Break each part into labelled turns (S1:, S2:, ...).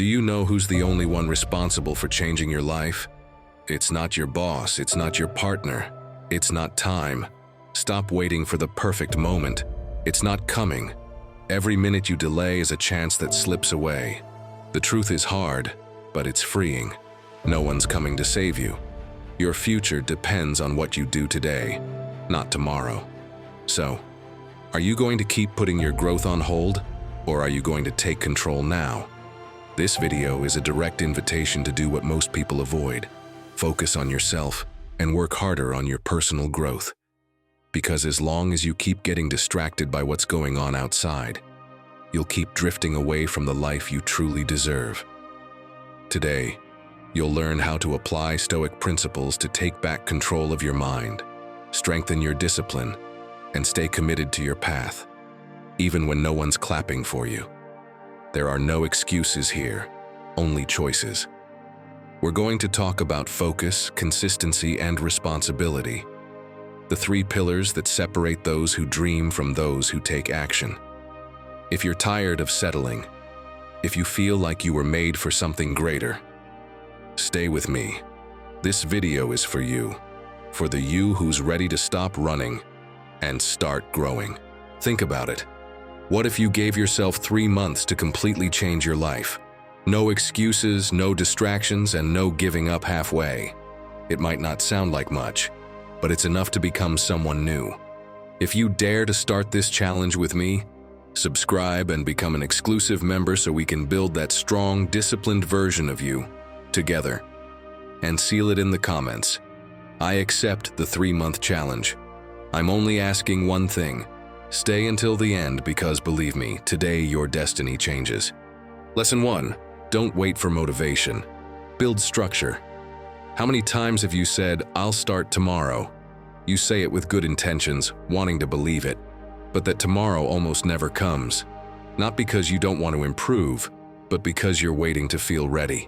S1: Do you know who's the only one responsible for changing your life? It's not your boss, it's not your partner, it's not time. Stop waiting for the perfect moment. It's not coming. Every minute you delay is a chance that slips away. The truth is hard, but it's freeing. No one's coming to save you. Your future depends on what you do today, not tomorrow. So, are you going to keep putting your growth on hold, or are you going to take control now? This video is a direct invitation to do what most people avoid. Focus on yourself and work harder on your personal growth. Because as long as you keep getting distracted by what's going on outside, you'll keep drifting away from the life you truly deserve. Today, you'll learn how to apply Stoic principles to take back control of your mind, strengthen your discipline, and stay committed to your path, even when no one's clapping for you. There are no excuses here, only choices. We're going to talk about focus, consistency, and responsibility, the three pillars that separate those who dream from those who take action. If you're tired of settling, if you feel like you were made for something greater, stay with me. This video is for you, for the you who's ready to stop running and start growing. Think about it. What if you gave yourself 3 months to completely change your life? No excuses, no distractions, and no giving up halfway. It might not sound like much, but it's enough to become someone new. If you dare to start this challenge with me, subscribe and become an exclusive member so we can build that strong, disciplined version of you together. And seal it in the comments. I accept the 3-month challenge. I'm only asking one thing. Stay until the end because, believe me, today your destiny changes. Lesson 1. Don't wait for motivation. Build structure. How many times have you said, "I'll start tomorrow"? You say it with good intentions, wanting to believe it, but that tomorrow almost never comes. Not because you don't want to improve, but because you're waiting to feel ready.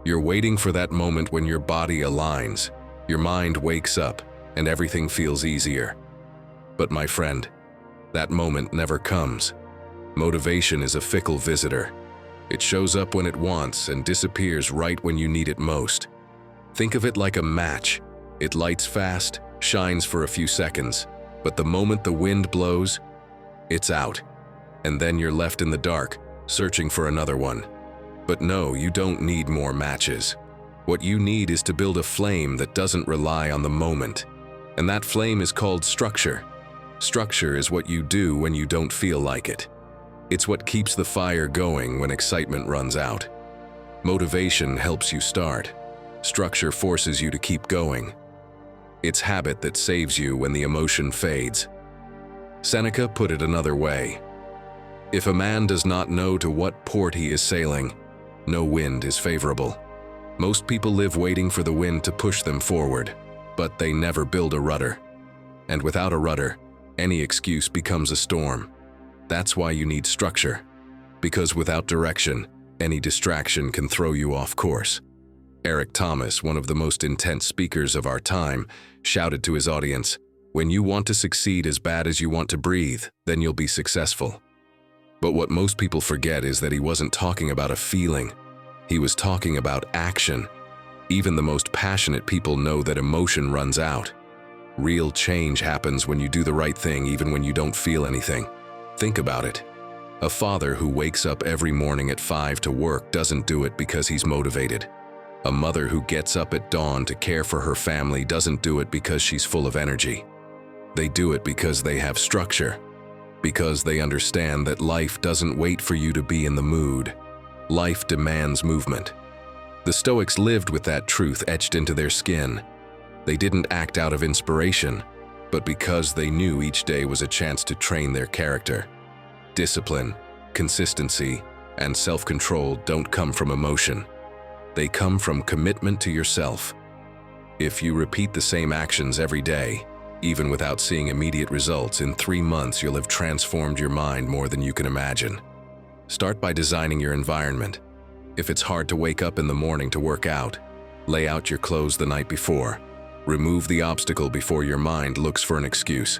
S1: You're waiting for that moment when your body aligns, your mind wakes up, and everything feels easier. But my friend, that moment never comes. Motivation is a fickle visitor. It shows up when it wants and disappears right when you need it most. Think of it like a match. It lights fast, shines for a few seconds, but the moment the wind blows, it's out. And then you're left in the dark, searching for another one. But no, you don't need more matches. What you need is to build a flame that doesn't rely on the moment. And that flame is called structure. Structure is what you do when you don't feel like it. It's what keeps the fire going when excitement runs out. Motivation helps you start. Structure forces you to keep going. It's habit that saves you when the emotion fades. Seneca put it another way. If a man does not know to what port he is sailing, no wind is favorable. Most people live waiting for the wind to push them forward, but they never build a rudder. And without a rudder, any excuse becomes a storm. That's why you need structure. Because without direction, any distraction can throw you off course. Eric Thomas, one of the most intense speakers of our time, shouted to his audience, "When you want to succeed as bad as you want to breathe, then you'll be successful." But what most people forget is that he wasn't talking about a feeling. He was talking about action. Even the most passionate people know that emotion runs out. Real change happens when you do the right thing even when you don't feel anything. Think about it. A father who wakes up every morning at 5 to work doesn't do it because he's motivated. A mother who gets up at dawn to care for her family doesn't do it because she's full of energy. They do it because they have structure. Because they understand that life doesn't wait for you to be in the mood. Life demands movement. The Stoics lived with that truth etched into their skin. They didn't act out of inspiration, but because they knew each day was a chance to train their character. Discipline, consistency, and self-control don't come from emotion. They come from commitment to yourself. If you repeat the same actions every day, even without seeing immediate results, in 3 months you'll have transformed your mind more than you can imagine. Start by designing your environment. If it's hard to wake up in the morning to work out, lay out your clothes the night before. Remove the obstacle before your mind looks for an excuse.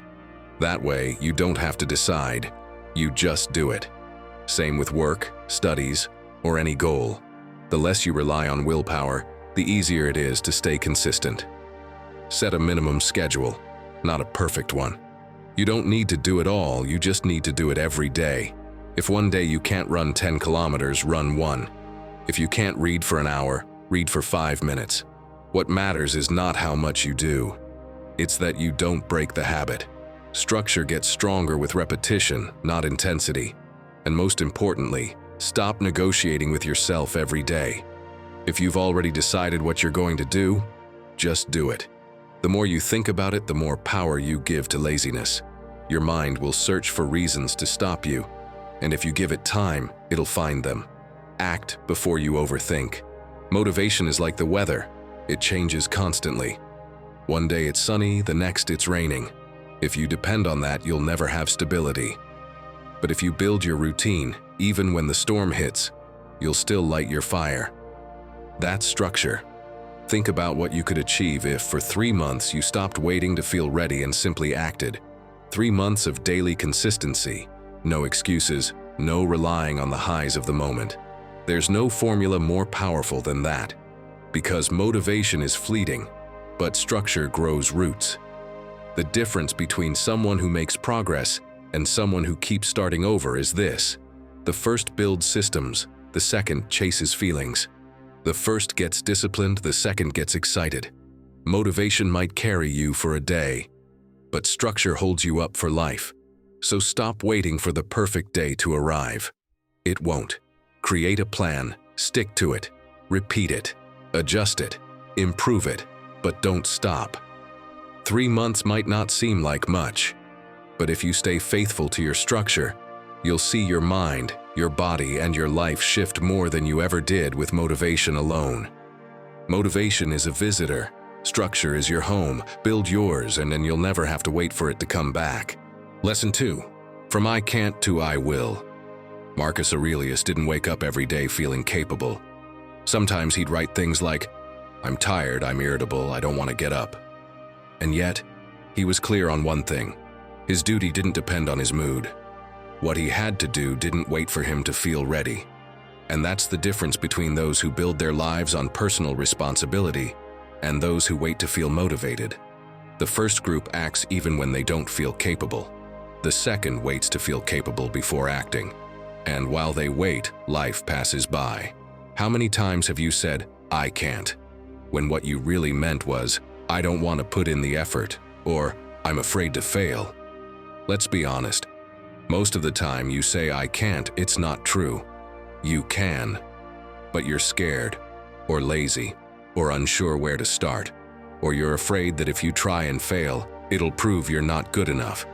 S1: That way, you don't have to decide, you just do it. Same with work, studies, or any goal. The less you rely on willpower, the easier it is to stay consistent. Set a minimum schedule, not a perfect one. You don't need to do it all, you just need to do it every day. If one day you can't run 10 kilometers, run 1. If you can't read for an hour, read for 5 minutes. What matters is not how much you do. It's that you don't break the habit. Structure gets stronger with repetition, not intensity. And most importantly, stop negotiating with yourself every day. If you've already decided what you're going to do, just do it. The more you think about it, the more power you give to laziness. Your mind will search for reasons to stop you, and if you give it time, it'll find them. Act before you overthink. Motivation is like the weather. It changes constantly. One day it's sunny, the next it's raining. If you depend on that, you'll never have stability. But if you build your routine, even when the storm hits, you'll still light your fire. That's structure. Think about what you could achieve if, for 3 months, you stopped waiting to feel ready and simply acted. 3 months of daily consistency. No excuses, no relying on the highs of the moment. There's no formula more powerful than that. Because motivation is fleeting, but structure grows roots. The difference between someone who makes progress and someone who keeps starting over is this. The first builds systems, the second chases feelings. The first gets disciplined, the second gets excited. Motivation might carry you for a day, but structure holds you up for life. So stop waiting for the perfect day to arrive. It won't. Create a plan, stick to it, repeat it, adjust it, improve it, but don't stop. 3 months might not seem like much, but if you stay faithful to your structure, you'll see your mind, your body, and your life shift more than you ever did with motivation alone. Motivation is a visitor. Structure is your home. Build yours, and then you'll never have to wait for it to come back. Lesson 2. From I can't to I will. Marcus Aurelius didn't wake up every day feeling capable. Sometimes he'd write things like, "I'm tired, I'm irritable, I don't want to get up." And yet, he was clear on one thing. His duty didn't depend on his mood. What he had to do didn't wait for him to feel ready. And that's the difference between those who build their lives on personal responsibility and those who wait to feel motivated. The first group acts even when they don't feel capable. The second waits to feel capable before acting. And while they wait, life passes by. How many times have you said, "I can't," when what you really meant was, "I don't want to put in the effort," or "I'm afraid to fail"? Let's be honest. Most of the time you say "I can't," it's not true. You can, but you're scared, or lazy, or unsure where to start, or you're afraid that if you try and fail, it'll prove you're not good enough.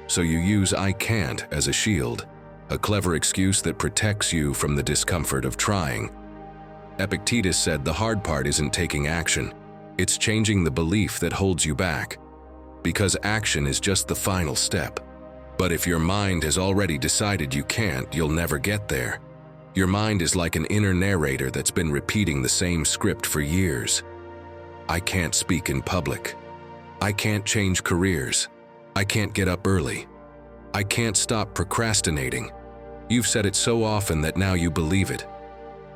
S1: So you use "I can't" as a shield, a clever excuse that protects you from the discomfort of trying. Epictetus said the hard part isn't taking action, it's changing the belief that holds you back. Because action is just the final step. But if your mind has already decided you can't, you'll never get there. Your mind is like an inner narrator that's been repeating the same script for years. I can't speak in public. I can't change careers. I can't get up early. I can't stop procrastinating. You've said it so often that now you believe it.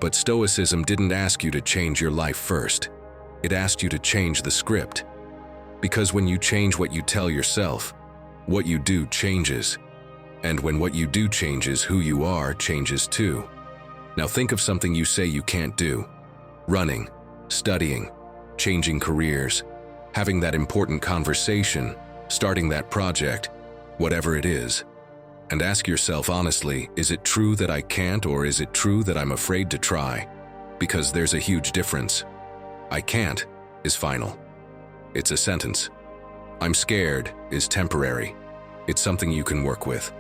S1: But Stoicism didn't ask you to change your life first. It asked you to change the script. Because when you change what you tell yourself, what you do changes. And when what you do changes, who you are changes too. Now think of something you say you can't do. Running, studying, changing careers, having that important conversation, starting that project, whatever it is. And ask yourself honestly, is it true that I can't, or is it true that I'm afraid to try? Because there's a huge difference. I can't is final. It's a sentence. I'm scared is temporary. It's something you can work with.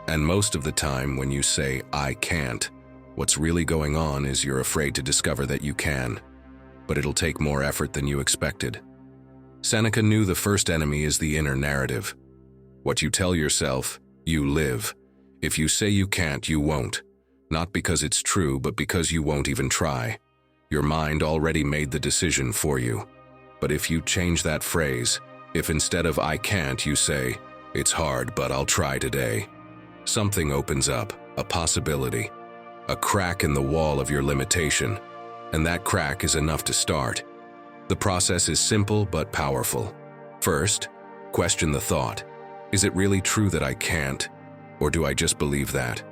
S1: And most of the time when you say, I can't, what's really going on is you're afraid to discover that you can. But it'll take more effort than you expected. Seneca knew the first enemy is the inner narrative. What you tell yourself, you live. If you say you can't, you won't. Not because it's true, but because you won't even try. Your mind already made the decision for you. But if you change that phrase, if instead of I can't you say, it's hard but I'll try today, something opens up, a possibility. a crack in the wall of your limitation, and that crack is enough to start. The process is simple but powerful. First, question the thought. Is it really true that I can't, or do I just believe that?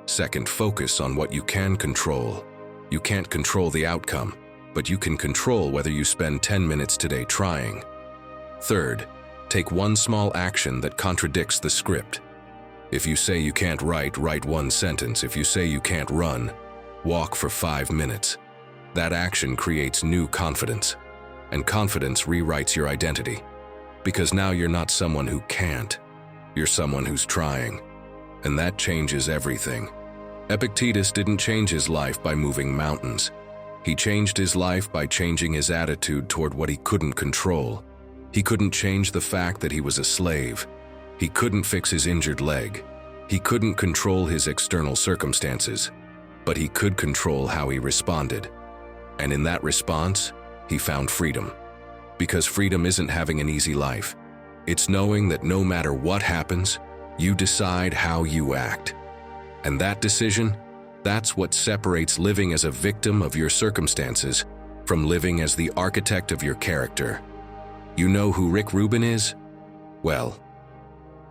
S1: Second, focus on what you can control. You can't control the outcome, but you can control whether you spend 10 minutes today trying. Third, take one small action that contradicts the script. If you say you can't write, write one sentence. If you say you can't run, walk for 5 minutes. That action creates new confidence, and confidence rewrites your identity. Because now you're not someone who can't, you're someone who's trying. And that changes everything. Epictetus didn't change his life by moving mountains. He changed his life by changing his attitude toward what he couldn't control. He couldn't change the fact that he was a slave. He couldn't fix his injured leg. He couldn't control his external circumstances, but he could control how he responded. And in that response, he found freedom. Because freedom isn't having an easy life. It's knowing that no matter what happens, you decide how you act. And that decision, that's what separates living as a victim of your circumstances from living as the architect of your character. You know who Rick Rubin is? Well,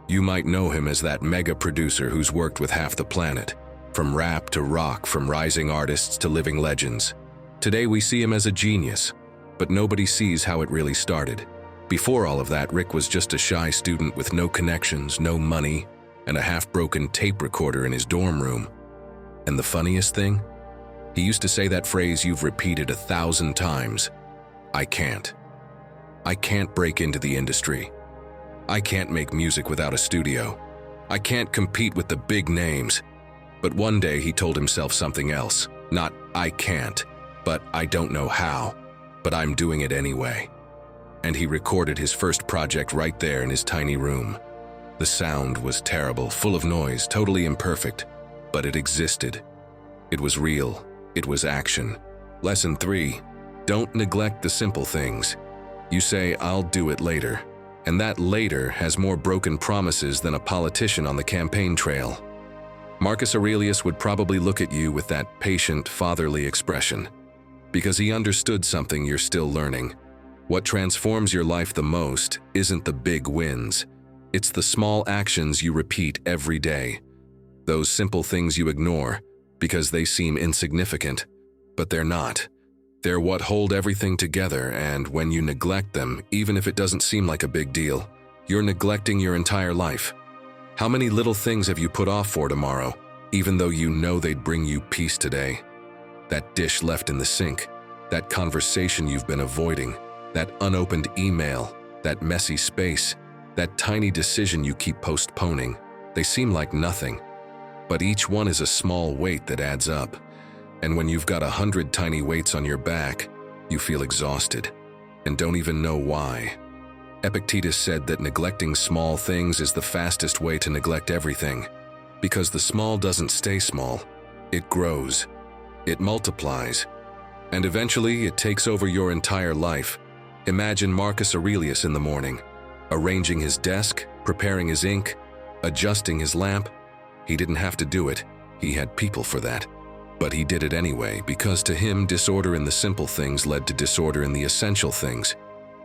S1: you might know him as that mega producer who's worked with half the planet, from rap to rock, from rising artists to living legends. Today we see him as a genius, but nobody sees how it really started. Before all of that, Rick was just a shy student with no connections, no money, and a half-broken tape recorder in his dorm room. And the funniest thing? He used to say that phrase you've repeated 1,000 times. I can't. I can't break into the industry. I can't make music without a studio. I can't compete with the big names. But one day he told himself something else. Not I can't, but I don't know how, but I'm doing it anyway. And he recorded his first project right there in his tiny room. The sound was terrible, full of noise, totally imperfect, but it existed. It was real. It was action. Lesson 3, don't neglect the simple things. You say, I'll do it later. And that later has more broken promises than a politician on the campaign trail. Marcus Aurelius would probably look at you with that patient, fatherly expression, because he understood something you're still learning. What transforms your life the most isn't the big wins. It's the small actions you repeat every day. Those simple things you ignore because they seem insignificant, but they're not. They're what hold everything together, and when you neglect them, even if it doesn't seem like a big deal, you're neglecting your entire life. How many little things have you put off for tomorrow, even though you know they'd bring you peace today? That dish left in the sink, that conversation you've been avoiding, that unopened email, that messy space, that tiny decision you keep postponing. They seem like nothing, but each one is a small weight that adds up. And when you've got 100 tiny weights on your back, you feel exhausted and don't even know why. Epictetus said that neglecting small things is the fastest way to neglect everything, because the small doesn't stay small. It grows, it multiplies, and eventually it takes over your entire life. Imagine Marcus Aurelius in the morning, arranging his desk, preparing his ink, adjusting his lamp. He didn't have to do it. He had people for that. But he did it anyway, because to him, disorder in the simple things led to disorder in the essential things.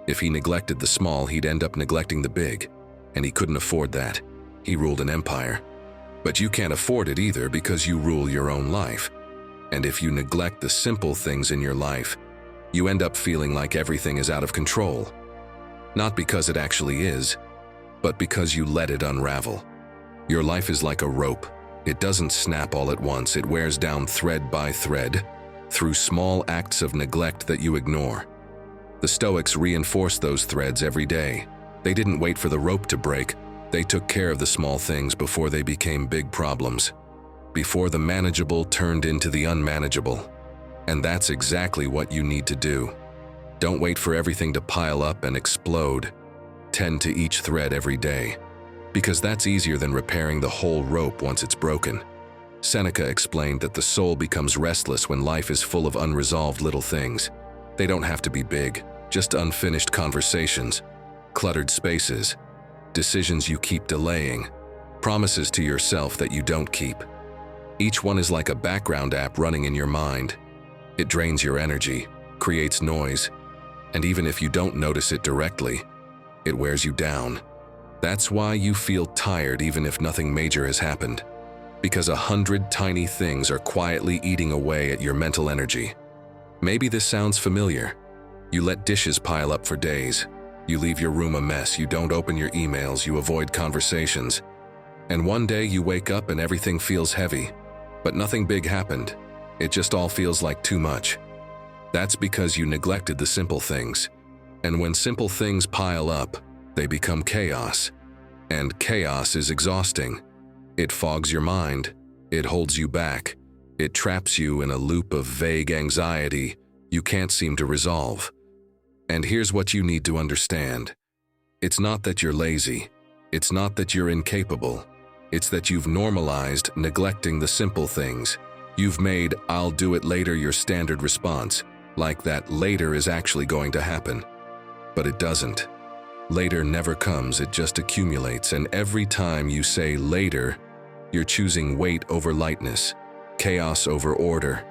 S1: If he neglected the small, he'd end up neglecting the big, and he couldn't afford that. He ruled an empire. But you can't afford it either, because you rule your own life. And if you neglect the simple things in your life, you end up feeling like everything is out of control. Not because it actually is, but because you let it unravel. Your life is like a rope. It doesn't snap all at once. It wears down thread by thread through small acts of neglect that you ignore. The Stoics reinforced those threads every day. They didn't wait for the rope to break. They took care of the small things before they became big problems, before the manageable turned into the unmanageable. And that's exactly what you need to do. Don't wait for everything to pile up and explode. Tend to each thread every day, because that's easier than repairing the whole rope once it's broken. Seneca explained that the soul becomes restless when life is full of unresolved little things. They don't have to be big, just unfinished conversations, cluttered spaces, decisions you keep delaying, promises to yourself that you don't keep. Each one is like a background app running in your mind. It drains your energy, creates noise, and even if you don't notice it directly, it wears you down. That's why you feel tired even if nothing major has happened. Because 100 tiny things are quietly eating away at your mental energy. Maybe this sounds familiar. You let dishes pile up for days. You leave your room a mess, you don't open your emails, you avoid conversations. And one day you wake up and everything feels heavy. But nothing big happened. It just all feels like too much. That's because you neglected the simple things. And when simple things pile up, they become chaos. And chaos is exhausting. It fogs your mind. It holds you back. It traps you in a loop of vague anxiety you can't seem to resolve. And here's what you need to understand. It's not that you're lazy. It's not that you're incapable. It's that you've normalized neglecting the simple things. You've made "I'll do it later" your standard response, like that later is actually going to happen. But it doesn't. Later never comes, it just accumulates, and every time you say later, you're choosing weight over lightness, chaos over order,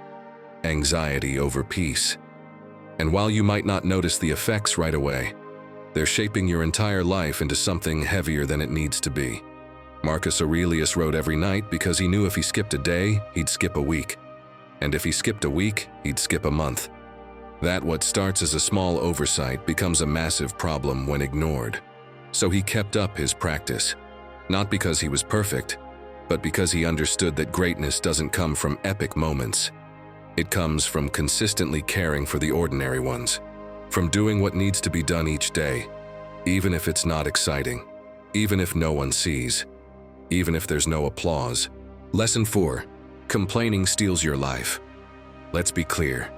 S1: anxiety over peace. And while you might not notice the effects right away, they're shaping your entire life into something heavier than it needs to be. Marcus Aurelius wrote every night because he knew if he skipped a day, he'd skip a week. And if he skipped a week, he'd skip a month. That what starts as a small oversight becomes a massive problem when ignored. So he kept up his practice, not because he was perfect, but because he understood that greatness doesn't come from epic moments. It comes from consistently caring for the ordinary ones, from doing what needs to be done each day, even if it's not exciting, even if no one sees, even if there's no applause. Lesson 4. Complaining steals your life. Let's be clear.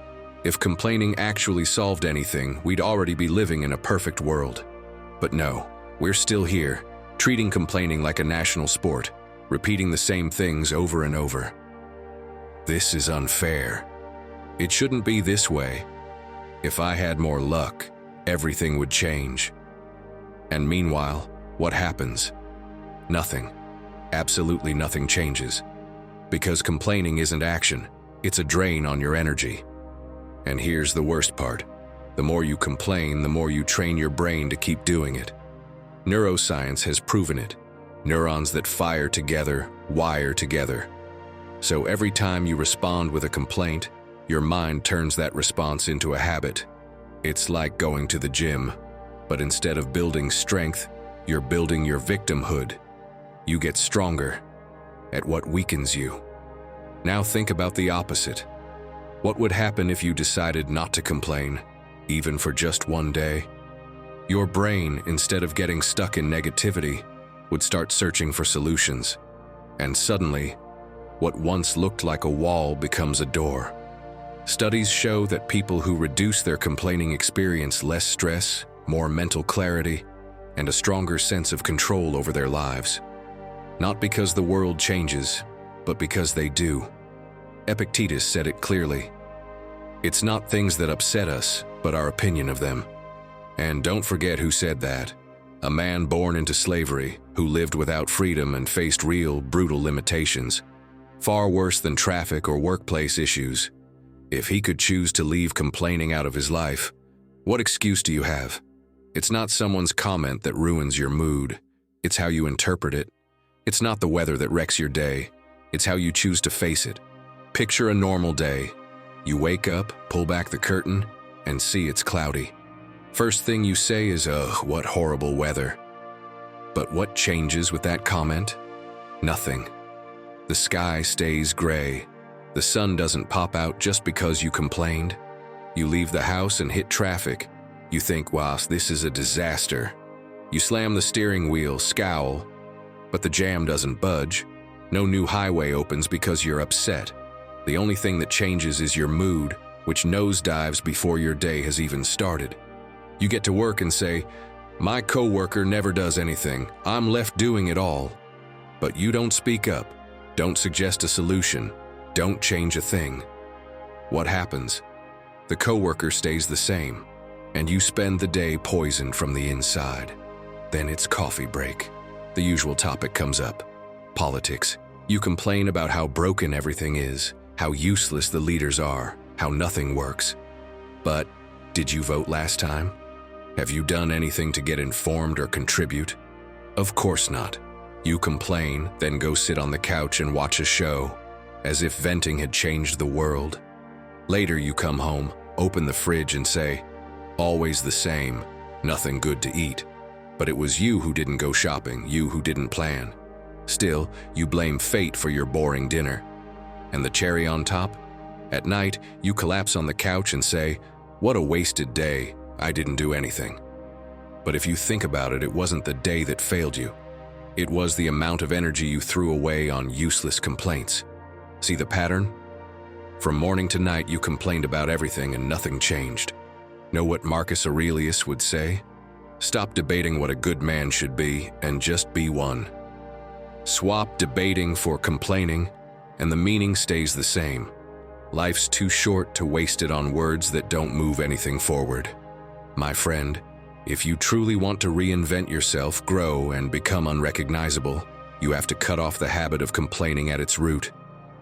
S1: If complaining actually solved anything, we'd already be living in a perfect world. But no, we're still here, treating complaining like a national sport, repeating the same things over and over. This is unfair. It shouldn't be this way. If I had more luck, everything would change. And meanwhile, what happens? Nothing. Absolutely nothing changes. Because complaining isn't action, it's a drain on your energy. And here's the worst part. The more you complain, the more you train your brain to keep doing it. Neuroscience has proven it. Neurons that fire together, wire together. So every time you respond with a complaint, your mind turns that response into a habit. It's like going to the gym, but instead of building strength, you're building your victimhood. You get stronger at what weakens you. Now think about the opposite. What would happen if you decided not to complain, even for just one day? Your brain, instead of getting stuck in negativity, would start searching for solutions. And suddenly, what once looked like a wall becomes a door. Studies show that people who reduce their complaining experience less stress, more mental clarity, and a stronger sense of control over their lives. Not because the world changes, but because they do. Epictetus said it clearly. It's not things that upset us, but our opinion of them. And don't forget who said that. A man born into slavery, who lived without freedom and faced real, brutal limitations. Far worse than traffic or workplace issues. If he could choose to leave complaining out of his life, what excuse do you have? It's not someone's comment that ruins your mood. It's how you interpret it. It's not the weather that wrecks your day. It's how you choose to face it. Picture a normal day. You wake up, pull back the curtain, and see it's cloudy. First thing you say is, "Ugh, what horrible weather." But what changes with that comment? Nothing. The sky stays gray. The sun doesn't pop out just because you complained. You leave the house and hit traffic. You think, "Wow, this is a disaster." You slam the steering wheel, scowl, but the jam doesn't budge. No new highway opens because you're upset. The only thing that changes is your mood, which nosedives before your day has even started. You get to work and say, "My coworker never does anything. I'm left doing it all." But you don't speak up, don't suggest a solution, don't change a thing. What happens? The coworker stays the same, and you spend the day poisoned from the inside. Then it's coffee break. The usual topic comes up. Politics, You complain about how broken everything is, how useless the leaders are, how nothing works. But did you vote last time? Have you done anything to get informed or contribute? Of course not. You complain, then go sit on the couch and watch a show, as if venting had changed the world. Later you come home, open the fridge and say, always the same, nothing good to eat. But it was you who didn't go shopping, you who didn't plan. Still, you blame fate for your boring dinner. And the cherry on top? At night, you collapse on the couch and say, what a wasted day, I didn't do anything. But if you think about it, it wasn't the day that failed you. It was the amount of energy you threw away on useless complaints. See the pattern? From morning to night, you complained about everything and nothing changed. Know what Marcus Aurelius would say? Stop debating what a good man should be and just be one. Swap debating for complaining, and the meaning stays the same. Life's too short to waste it on words that don't move anything forward. My friend, if you truly want to reinvent yourself, grow, and become unrecognizable, you have to cut off the habit of complaining at its root.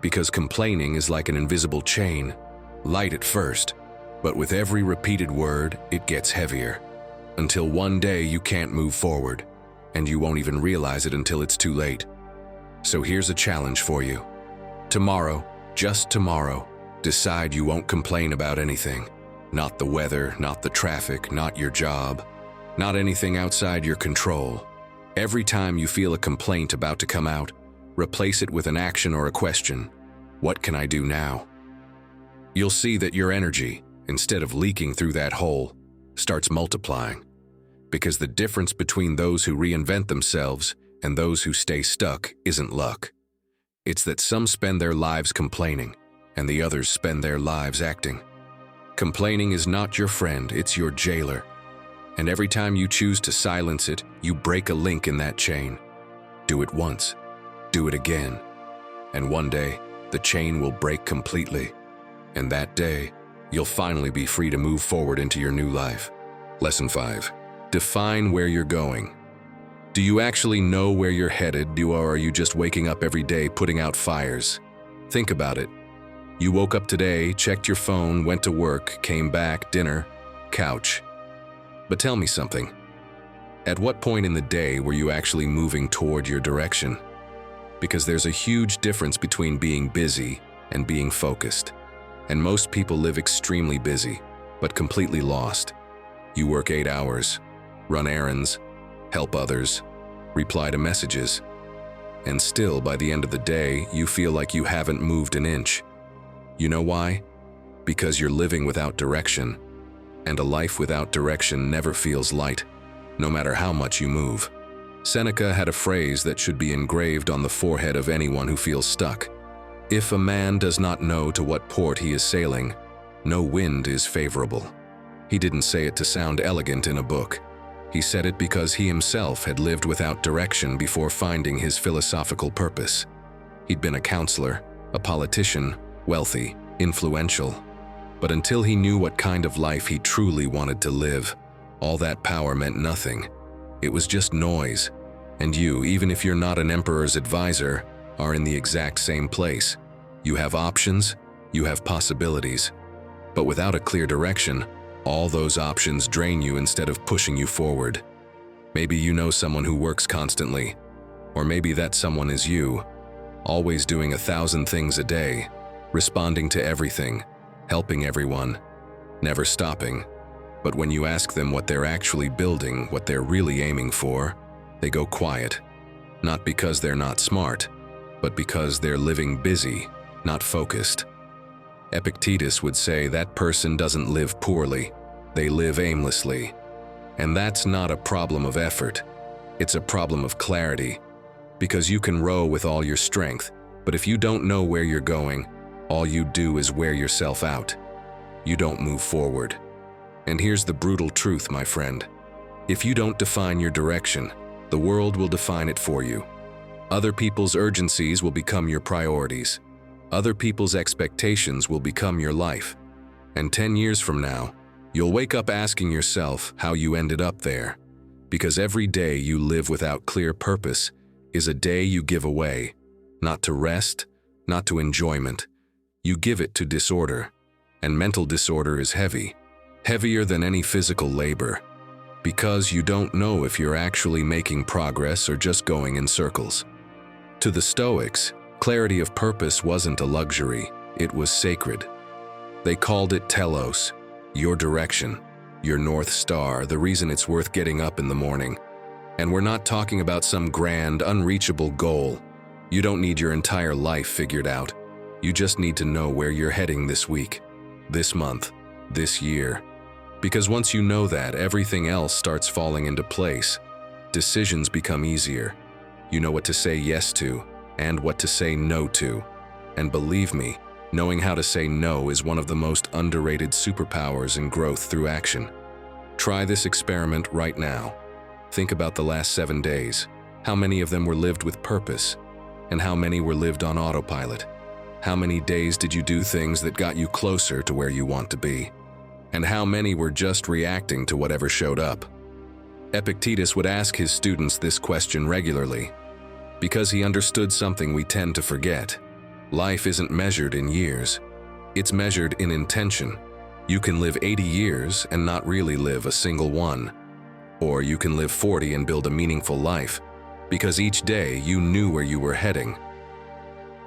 S1: Because complaining is like an invisible chain, light at first, but with every repeated word, it gets heavier. Until one day you can't move forward, and you won't even realize it until it's too late. So here's a challenge for you. Tomorrow, just tomorrow, decide you won't complain about anything. Not the weather, not the traffic, not your job, not anything outside your control. Every time you feel a complaint about to come out, replace it with an action or a question. What can I do now? You'll see that your energy, instead of leaking through that hole, starts multiplying. Because the difference between those who reinvent themselves and those who stay stuck isn't luck. It's that some spend their lives complaining, and the others spend their lives acting. Complaining is not your friend, it's your jailer. And every time you choose to silence it, you break a link in that chain. Do it once, do it again, and one day, the chain will break completely. And that day, you'll finally be free to move forward into your new life. Lesson 5. Define where you're going. Do you actually know where you're headed, or are you just waking up every day putting out fires? Think about it. You woke up today, checked your phone, went to work, came back, dinner, couch. But tell me something. At what point in the day were you actually moving toward your direction? Because there's a huge difference between being busy and being focused. And most people live extremely busy, but completely lost. You work 8 hours, run errands, help others, reply to messages. And still, by the end of the day, you feel like you haven't moved an inch. You know why? Because you're living without direction. And a life without direction never feels light, no matter how much you move. Seneca had a phrase that should be engraved on the forehead of anyone who feels stuck. If a man does not know to what port he is sailing, no wind is favorable. He didn't say it to sound elegant in a book. He said it because he himself had lived without direction before finding his philosophical purpose. He'd been a counselor, a politician, wealthy, influential. But until he knew what kind of life he truly wanted to live, all that power meant nothing. It was just noise. And you, even if you're not an emperor's advisor, are in the exact same place. You have options, you have possibilities. But without a clear direction, all those options drain you instead of pushing you forward. Maybe you know someone who works constantly, or maybe that someone is you, always doing 1,000 things a day, responding to everything, helping everyone, never stopping. But when you ask them what they're actually building, what they're really aiming for, they go quiet. Not because they're not smart, but because they're living busy, not focused. Epictetus would say that person doesn't live poorly, they live aimlessly. And that's not a problem of effort, it's a problem of clarity. Because you can row with all your strength, but if you don't know where you're going, all you do is wear yourself out. You don't move forward. And here's the brutal truth, my friend. If you don't define your direction, the world will define it for you. Other people's urgencies will become your priorities. Other people's expectations will become your life. And 10 years from now, you'll wake up asking yourself how you ended up there. Because every day you live without clear purpose is a day you give away. not to rest, not to enjoyment. You give it to disorder. And mental disorder is heavy, heavier than any physical labor, because you don't know if you're actually making progress or just going in circles. To the Stoics, clarity of purpose wasn't a luxury, it was sacred. They called it telos, your direction, your North Star, the reason it's worth getting up in the morning. And we're not talking about some grand, unreachable goal. You don't need your entire life figured out. You just need to know where you're heading this week, this month, this year. Because once you know that, everything else starts falling into place. Decisions become easier. You know what to say yes to and what to say no to. And believe me, knowing how to say no is one of the most underrated superpowers in growth through action. Try this experiment right now. Think about the last 7 days. How many of them were lived with purpose? And how many were lived on autopilot? How many days did you do things that got you closer to where you want to be? And how many were just reacting to whatever showed up? Epictetus would ask his students this question regularly, because he understood something we tend to forget. Life isn't measured in years. It's measured in intention. You can live 80 years and not really live a single one. Or you can live 40 and build a meaningful life, because each day you knew where you were heading.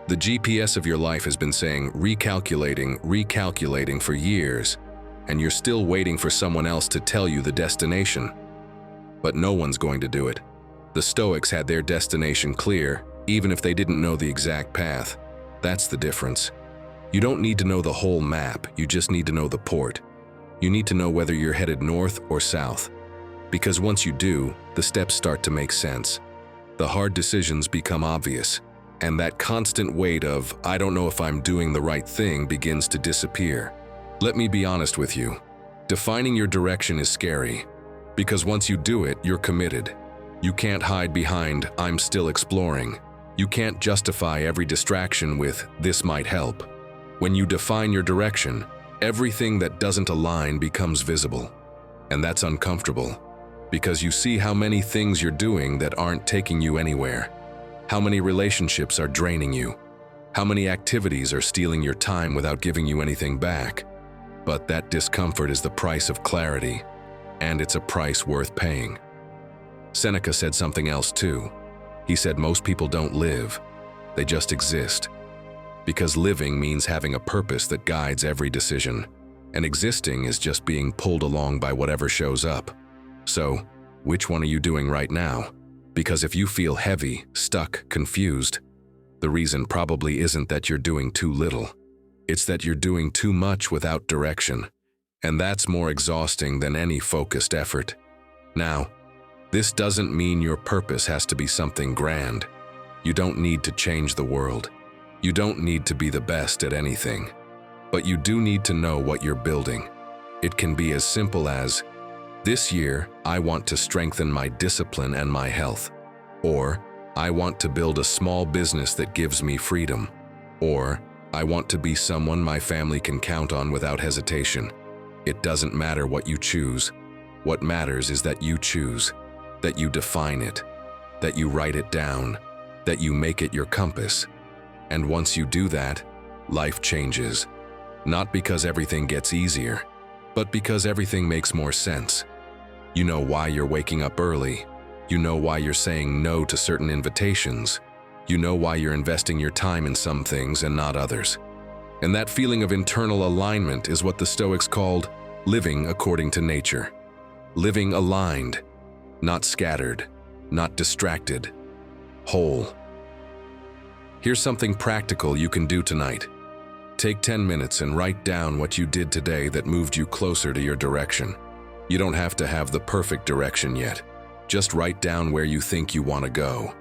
S1: The GPS of your life has been saying recalculating for years, and you're still waiting for someone else to tell you the destination. But no one's going to do it. The Stoics had their destination clear, even if they didn't know the exact path. That's the difference. You don't need to know the whole map, you just need to know the port. You need to know whether you're headed north or south. Because once you do, the steps start to make sense. The hard decisions become obvious, and that constant weight of, I don't know if I'm doing the right thing, begins to disappear. Let me be honest with you. Defining your direction is scary, because once you do it, you're committed. You can't hide behind, I'm still exploring. You can't justify every distraction with, this might help. When you define your direction, everything that doesn't align becomes visible. And that's uncomfortable, because you see how many things you're doing that aren't taking you anywhere. How many relationships are draining you. How many activities are stealing your time without giving you anything back. But that discomfort is the price of clarity, and it's a price worth paying. Seneca said something else too. He said most people don't live, they just exist. Because living means having a purpose that guides every decision, and existing is just being pulled along by whatever shows up. So, which one are you doing right now? Because if you feel heavy, stuck, confused, the reason probably isn't that you're doing too little. It's that you're doing too much without direction, and that's more exhausting than any focused effort. Now, this doesn't mean your purpose has to be something grand. You don't need to change the world. You don't need to be the best at anything. But you do need to know what you're building. It can be as simple as, this year, I want to strengthen my discipline and my health. Or, I want to build a small business that gives me freedom. Or, I want to be someone my family can count on without hesitation. It doesn't matter what you choose. What matters is that you choose, that you define it, that you write it down, that you make it your compass. And once you do that, life changes. Not because everything gets easier, but because everything makes more sense. You know why you're waking up early. You know why you're saying no to certain invitations. You know why you're investing your time in some things and not others. And that feeling of internal alignment is what the Stoics called living according to nature. Living aligned, not scattered, not distracted, whole. Here's something practical you can do tonight. Take 10 minutes and write down what you did today that moved you closer to your direction. You don't have to have the perfect direction yet. Just write down where you think you want to go.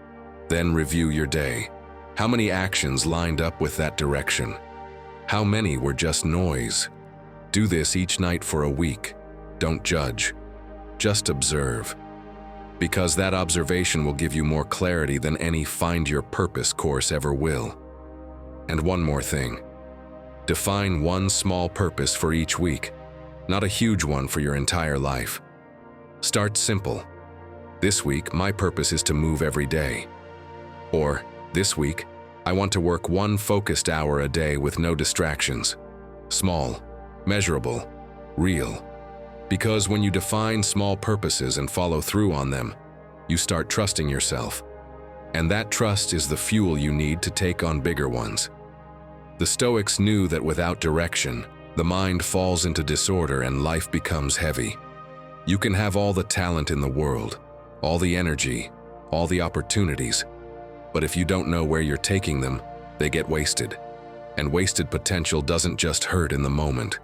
S1: Then review your day. How many actions lined up with that direction? How many were just noise? Do this each night for a week. Don't judge. Just observe. Because that observation will give you more clarity than any Find Your Purpose course ever will. And one more thing. Define one small purpose for each week, not a huge one for your entire life. Start simple. This week, my purpose is to move every day. Or, this week, I want to work one focused hour a day with no distractions. Small, measurable, real. Because when you define small purposes and follow through on them, you start trusting yourself. And that trust is the fuel you need to take on bigger ones. The Stoics knew that without direction, the mind falls into disorder and life becomes heavy. You can have all the talent in the world, all the energy, all the opportunities, but if you don't know where you're taking them, they get wasted. And wasted potential doesn't just hurt in the moment.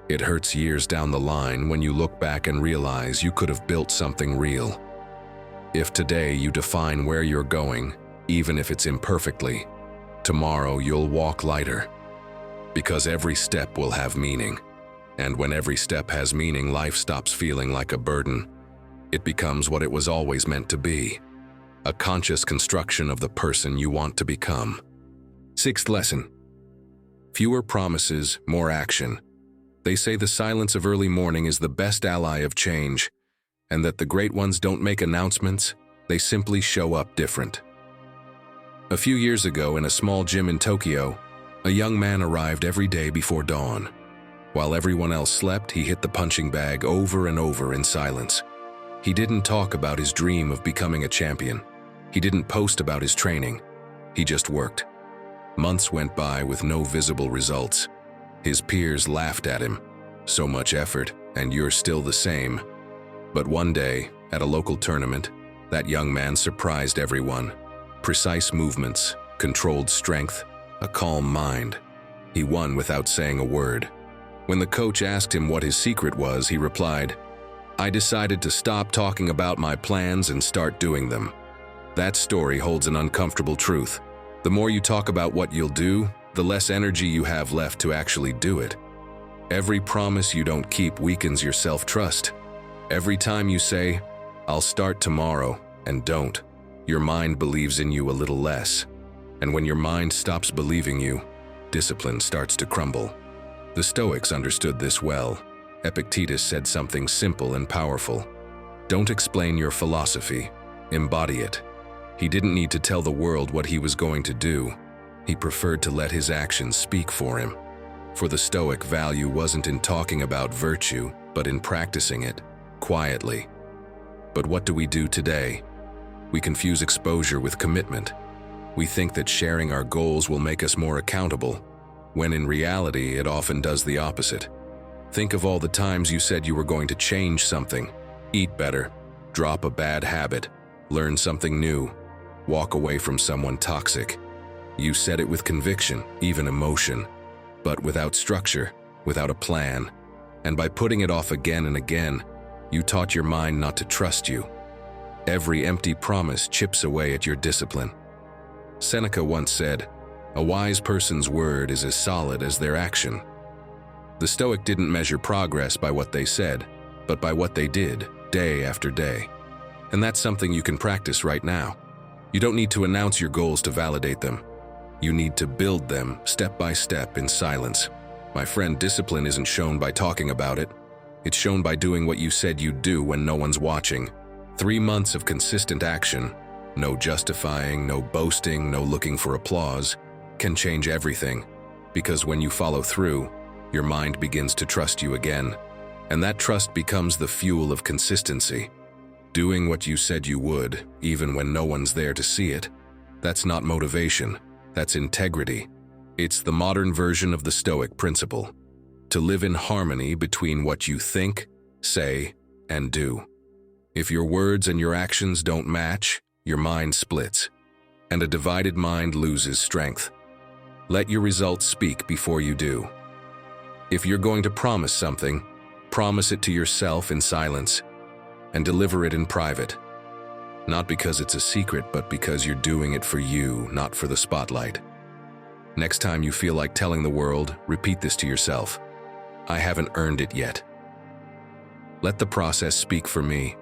S1: It hurts years down the line when you look back and realize you could have built something real. If today you define where you're going, even if it's imperfectly, tomorrow you'll walk lighter. Because every step will have meaning. And when every step has meaning, life stops feeling like a burden. It becomes what it was always meant to be. A conscious construction of the person you want to become. Sixth lesson. Fewer promises, more action. They say the silence of early morning is the best ally of change, and that the great ones don't make announcements, they simply show up different. A few years ago, in a small gym in Tokyo, a young man arrived every day before dawn. While everyone else slept, he hit the punching bag over and over in silence. He didn't talk about his dream of becoming a champion. He didn't post about his training. He just worked. Months went by with no visible results. His peers laughed at him. So much effort, and you're still the same. But one day, at a local tournament, that young man surprised everyone. Precise movements, controlled strength, a calm mind. He won without saying a word. When the coach asked him what his secret was, he replied, "I decided to stop talking about my plans and start doing them." That story holds an uncomfortable truth. The more you talk about what you'll do, the less energy you have left to actually do it. Every promise you don't keep weakens your self-trust. Every time you say, "I'll start tomorrow," and don't, your mind believes in you a little less. And when your mind stops believing you, discipline starts to crumble. The Stoics understood this well. Epictetus said something simple and powerful. Don't explain your philosophy, embody it. He didn't need to tell the world what he was going to do. He preferred to let his actions speak for him. For the Stoic, value wasn't in talking about virtue, but in practicing it, quietly. But what do we do today? We confuse exposure with commitment. We think that sharing our goals will make us more accountable, when in reality it often does the opposite. Think of all the times you said you were going to change something, eat better, drop a bad habit, learn something new, walk away from someone toxic. You said it with conviction, even emotion, but without structure, without a plan. And by putting it off again and again, you taught your mind not to trust you. Every empty promise chips away at your discipline. Seneca once said, "A wise person's word is as solid as their action." The Stoic didn't measure progress by what they said, but by what they did, day after day. And that's something you can practice right now. You don't need to announce your goals to validate them. You need to build them step by step in silence. My friend, discipline isn't shown by talking about it. It's shown by doing what you said you'd do when no one's watching. 3 months of consistent action, no justifying, no boasting, no looking for applause, can change everything. Because when you follow through, your mind begins to trust you again. And that trust becomes the fuel of consistency. Doing what you said you would, even when no one's there to see it, that's not motivation, that's integrity. It's the modern version of the Stoic principle. To live in harmony between what you think, say, and do. If your words and your actions don't match, your mind splits, and a divided mind loses strength. Let your results speak before you do. If you're going to promise something, promise it to yourself in silence, and deliver it in private. Not because it's a secret, but because you're doing it for you, not for the spotlight. Next time you feel like telling the world, repeat this to yourself. I haven't earned it yet. Let the process speak for me.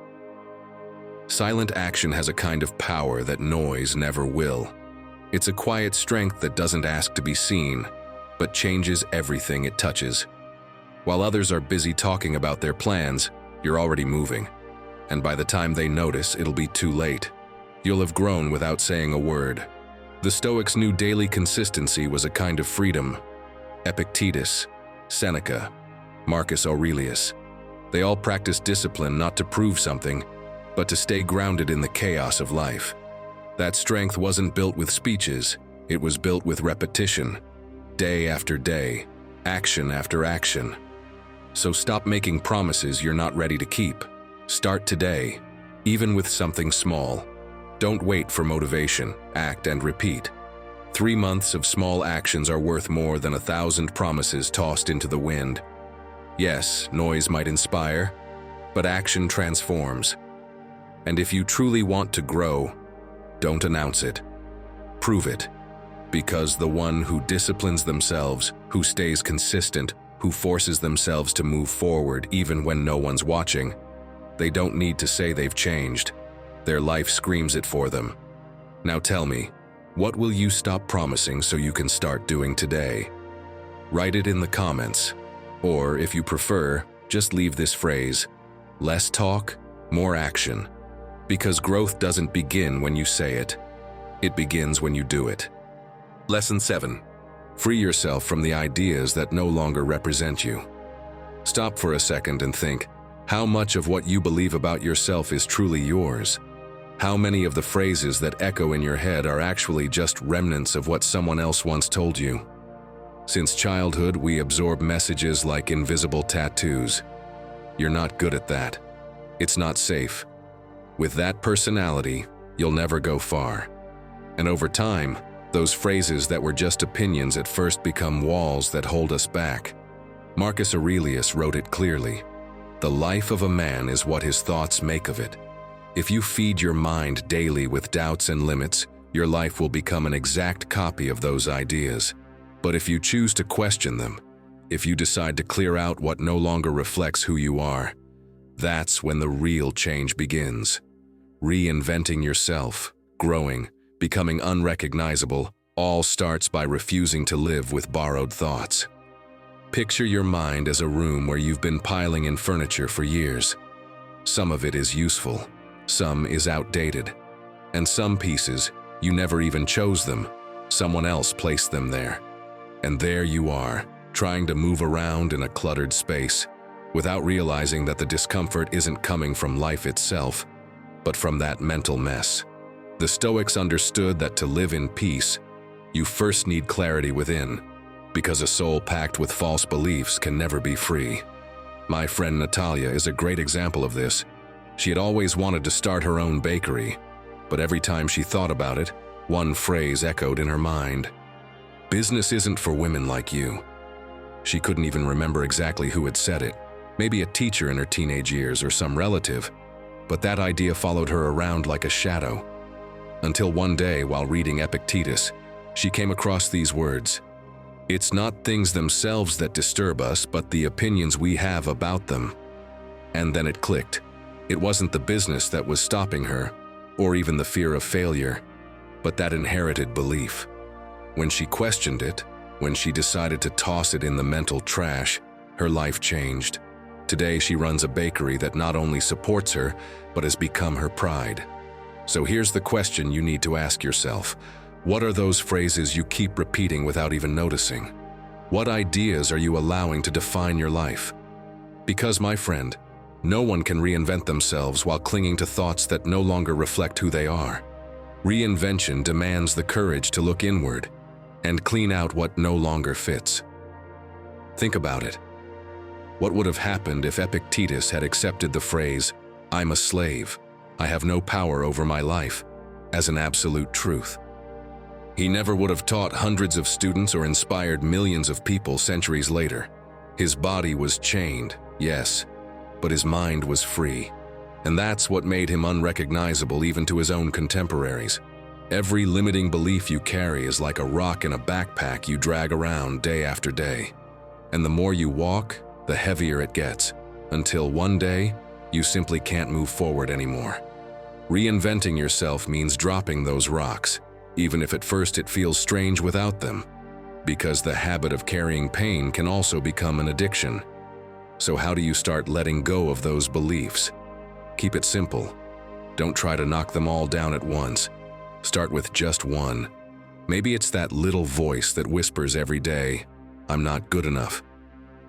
S1: Silent action has a kind of power that noise never will. It's a quiet strength that doesn't ask to be seen, but changes everything it touches. While others are busy talking about their plans, you're already moving. And by the time they notice, it'll be too late. You'll have grown without saying a word. The Stoics knew daily consistency was a kind of freedom. Epictetus, Seneca, Marcus Aurelius. They all practiced discipline not to prove something, but to stay grounded in the chaos of life. That strength wasn't built with speeches, it was built with repetition, day after day, action after action. So stop making promises you're not ready to keep. Start today, even with something small. Don't wait for motivation, act and repeat. 3 months of small actions are worth more than 1,000 promises tossed into the wind. Yes, noise might inspire, but action transforms. And if you truly want to grow, don't announce it. Prove it. Because the one who disciplines themselves, who stays consistent, who forces themselves to move forward even when no one's watching, they don't need to say they've changed. Their life screams it for them. Now tell me, what will you stop promising so you can start doing today? Write it in the comments. Or, if you prefer, just leave this phrase: less talk, more action. Because growth doesn't begin when you say it. It begins when you do it. Lesson 7. Free yourself from the ideas that no longer represent you. Stop for a second and think, how much of what you believe about yourself is truly yours? How many of the phrases that echo in your head are actually just remnants of what someone else once told you? Since childhood, we absorb messages like invisible tattoos. You're not good at that. It's not safe. With that personality, you'll never go far. And over time, those phrases that were just opinions at first become walls that hold us back. Marcus Aurelius wrote it clearly: "The life of a man is what his thoughts make of it." If you feed your mind daily with doubts and limits, your life will become an exact copy of those ideas. But if you choose to question them, if you decide to clear out what no longer reflects who you are, that's when the real change begins. Reinventing yourself, growing, becoming unrecognizable, all starts by refusing to live with borrowed thoughts. Picture your mind as a room where you've been piling in furniture for years. Some of it is useful, some is outdated, and some pieces, you never even chose them, someone else placed them there. And there you are, trying to move around in a cluttered space, without realizing that the discomfort isn't coming from life itself, but from that mental mess. The Stoics understood that to live in peace, you first need clarity within, because a soul packed with false beliefs can never be free. My friend Natalia is a great example of this. She had always wanted to start her own bakery, but every time she thought about it, one phrase echoed in her mind: "Business isn't for women like you." She couldn't even remember exactly who had said it, maybe a teacher in her teenage years or some relative, but that idea followed her around like a shadow. Until one day, while reading Epictetus, she came across these words: "It's not things themselves that disturb us, but the opinions we have about them." And then it clicked. It wasn't the business that was stopping her, or even the fear of failure, but that inherited belief. When she questioned it, when she decided to toss it in the mental trash, her life changed. Today she runs a bakery that not only supports her, but has become her pride. So here's the question you need to ask yourself: what are those phrases you keep repeating without even noticing? What ideas are you allowing to define your life? Because, my friend, no one can reinvent themselves while clinging to thoughts that no longer reflect who they are. Reinvention demands the courage to look inward and clean out what no longer fits. Think about it. What would have happened if Epictetus had accepted the phrase, "I'm a slave, I have no power over my life," as an absolute truth? He never would have taught hundreds of students or inspired millions of people centuries later. His body was chained, yes, but his mind was free. And that's what made him unrecognizable even to his own contemporaries. Every limiting belief you carry is like a rock in a backpack you drag around day after day. And the more you walk, the heavier it gets, until one day, you simply can't move forward anymore. Reinventing yourself means dropping those rocks, even if at first it feels strange without them, because the habit of carrying pain can also become an addiction. So how do you start letting go of those beliefs? Keep it simple. Don't try to knock them all down at once. Start with just one. Maybe it's that little voice that whispers every day, "I'm not good enough."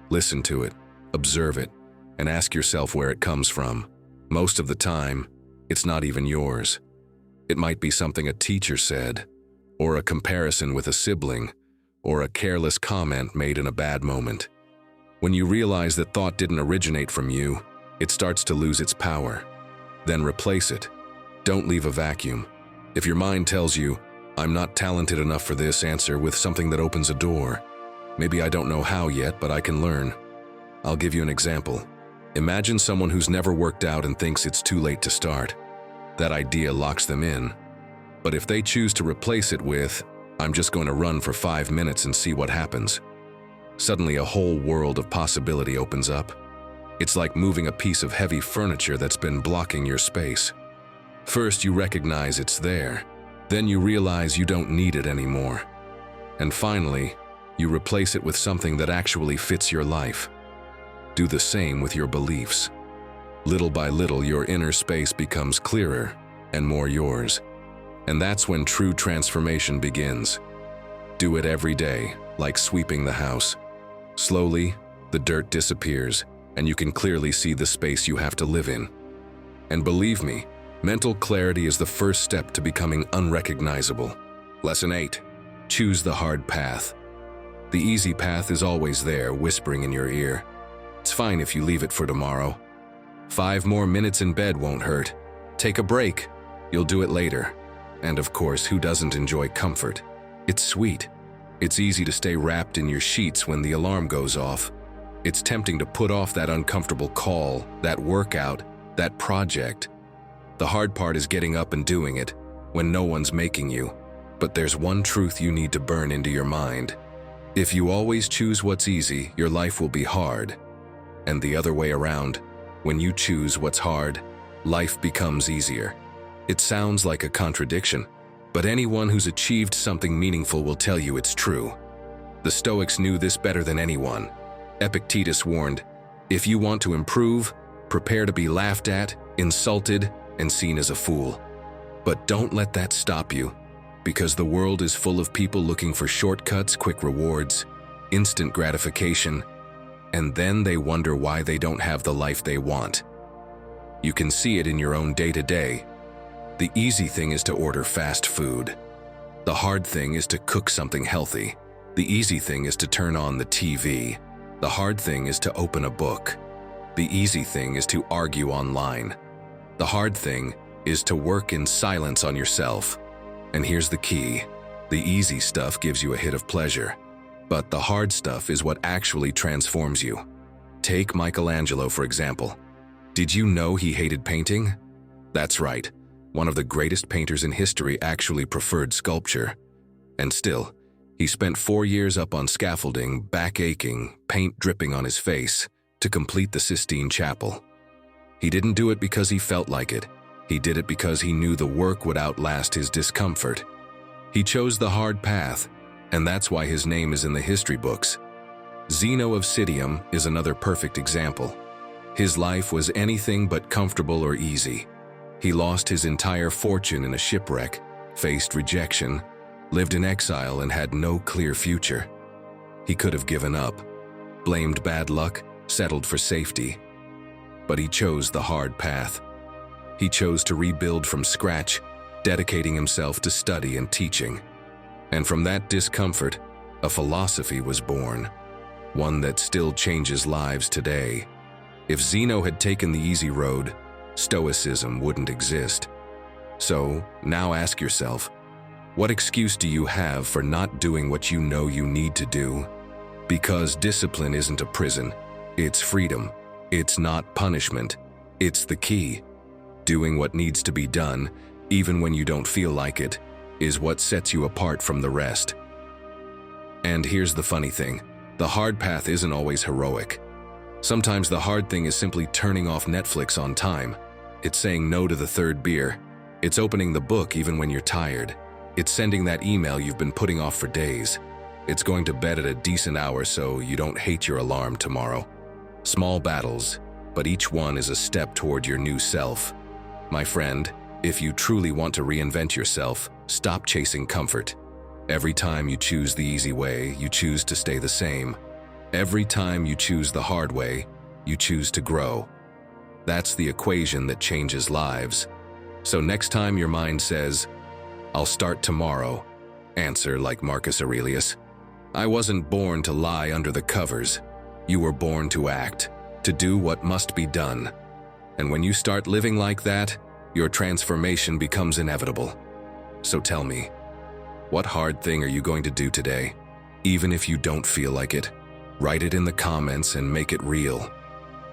S1: Listen to it, observe it, and ask yourself where it comes from. Most of the time, it's not even yours. It might be something a teacher said, or a comparison with a sibling, or a careless comment made in a bad moment. When you realize that thought didn't originate from you, it starts to lose its power. Then replace it. Don't leave a vacuum. If your mind tells you, "I'm not talented enough for this," answer with something that opens a door. "Maybe I don't know how yet, but I can learn." I'll give you an example. Imagine someone who's never worked out and thinks it's too late to start. That idea locks them in. But if they choose to replace it with, "I'm just going to run for 5 minutes and see what happens," suddenly a whole world of possibility opens up. It's like moving a piece of heavy furniture that's been blocking your space. First, you recognize it's there. Then you realize you don't need it anymore. And finally, you replace it with something that actually fits your life. Do the same with your beliefs. Little by little, your inner space becomes clearer and more yours. And that's when true transformation begins. Do it every day, like sweeping the house. Slowly, the dirt disappears, and you can clearly see the space you have to live in. And believe me, mental clarity is the first step to becoming unrecognizable. Lesson 8. Choose the hard path. The easy path is always there, whispering in your ear. It's fine if you leave it for tomorrow. 5 more minutes in bed won't hurt. Take a break. You'll do it later. And of course, who doesn't enjoy comfort? It's sweet. It's easy to stay wrapped in your sheets when the alarm goes off. It's tempting to put off that uncomfortable call, that workout, that project. The hard part is getting up and doing it when no one's making you. But there's one truth you need to burn into your mind. If you always choose what's easy, your life will be hard. And the other way around, when you choose what's hard, life becomes easier. It sounds like a contradiction, but anyone who's achieved something meaningful will tell you it's true. The Stoics knew this better than anyone. Epictetus warned, "If you want to improve, prepare to be laughed at, insulted, and seen as a fool." But don't let that stop you, because the world is full of people looking for shortcuts, quick rewards, instant gratification, and then they wonder why they don't have the life they want. You can see it in your own day-to-day. The easy thing is to order fast food. The hard thing is to cook something healthy. The easy thing is to turn on the TV. The hard thing is to open a book. The easy thing is to argue online. The hard thing is to work in silence on yourself. And here's the key. The easy stuff gives you a hit of pleasure, but the hard stuff is what actually transforms you. Take Michelangelo, for example. Did you know he hated painting? That's right. One of the greatest painters in history actually preferred sculpture. And still, he spent 4 years up on scaffolding, back aching, paint dripping on his face, to complete the Sistine Chapel. He didn't do it because he felt like it. He did it because he knew the work would outlast his discomfort. He chose the hard path, and that's why his name is in the history books. Zeno of Citium is another perfect example. His life was anything but comfortable or easy. He lost his entire fortune in a shipwreck, faced rejection, lived in exile, and had no clear future. He could have given up, blamed bad luck, settled for safety. But he chose the hard path. He chose to rebuild from scratch, dedicating himself to study and teaching. And from that discomfort, a philosophy was born, one that still changes lives today. If Zeno had taken the easy road, Stoicism wouldn't exist. So, now ask yourself, what excuse do you have for not doing what you know you need to do? Because discipline isn't a prison, it's freedom. It's not punishment, it's the key. Doing what needs to be done, even when you don't feel like it, is what sets you apart from the rest. And here's the funny thing, the hard path isn't always heroic. Sometimes the hard thing is simply turning off Netflix on time. It's saying no to the third beer. It's opening the book even when you're tired. It's sending that email you've been putting off for days. It's going to bed at a decent hour so you don't hate your alarm tomorrow. Small battles, but each one is a step toward your new self. My friend, if you truly want to reinvent yourself, stop chasing comfort. Every time you choose the easy way, you choose to stay the same. Every time you choose the hard way, you choose to grow. That's the equation that changes lives. So next time your mind says, "I'll start tomorrow," answer like Marcus Aurelius, "I wasn't born to lie under the covers. You were born to act, to do what must be done." And when you start living like that, your transformation becomes inevitable. So tell me, what hard thing are you going to do today? Even if you don't feel like it, write it in the comments and make it real.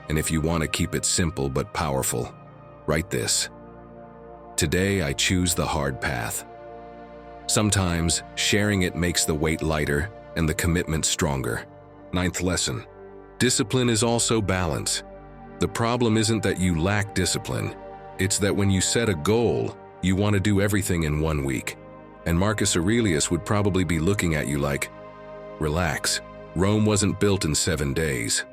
S1: And if you want to keep it simple but powerful, write this: "Today I choose the hard path." Sometimes sharing it makes the weight lighter and the commitment stronger. Ninth lesson: discipline is also balance. The problem isn't that you lack discipline. It's that when you set a goal, you want to do everything in 1 week. And Marcus Aurelius would probably be looking at you like, "Relax, Rome wasn't built in 7 days."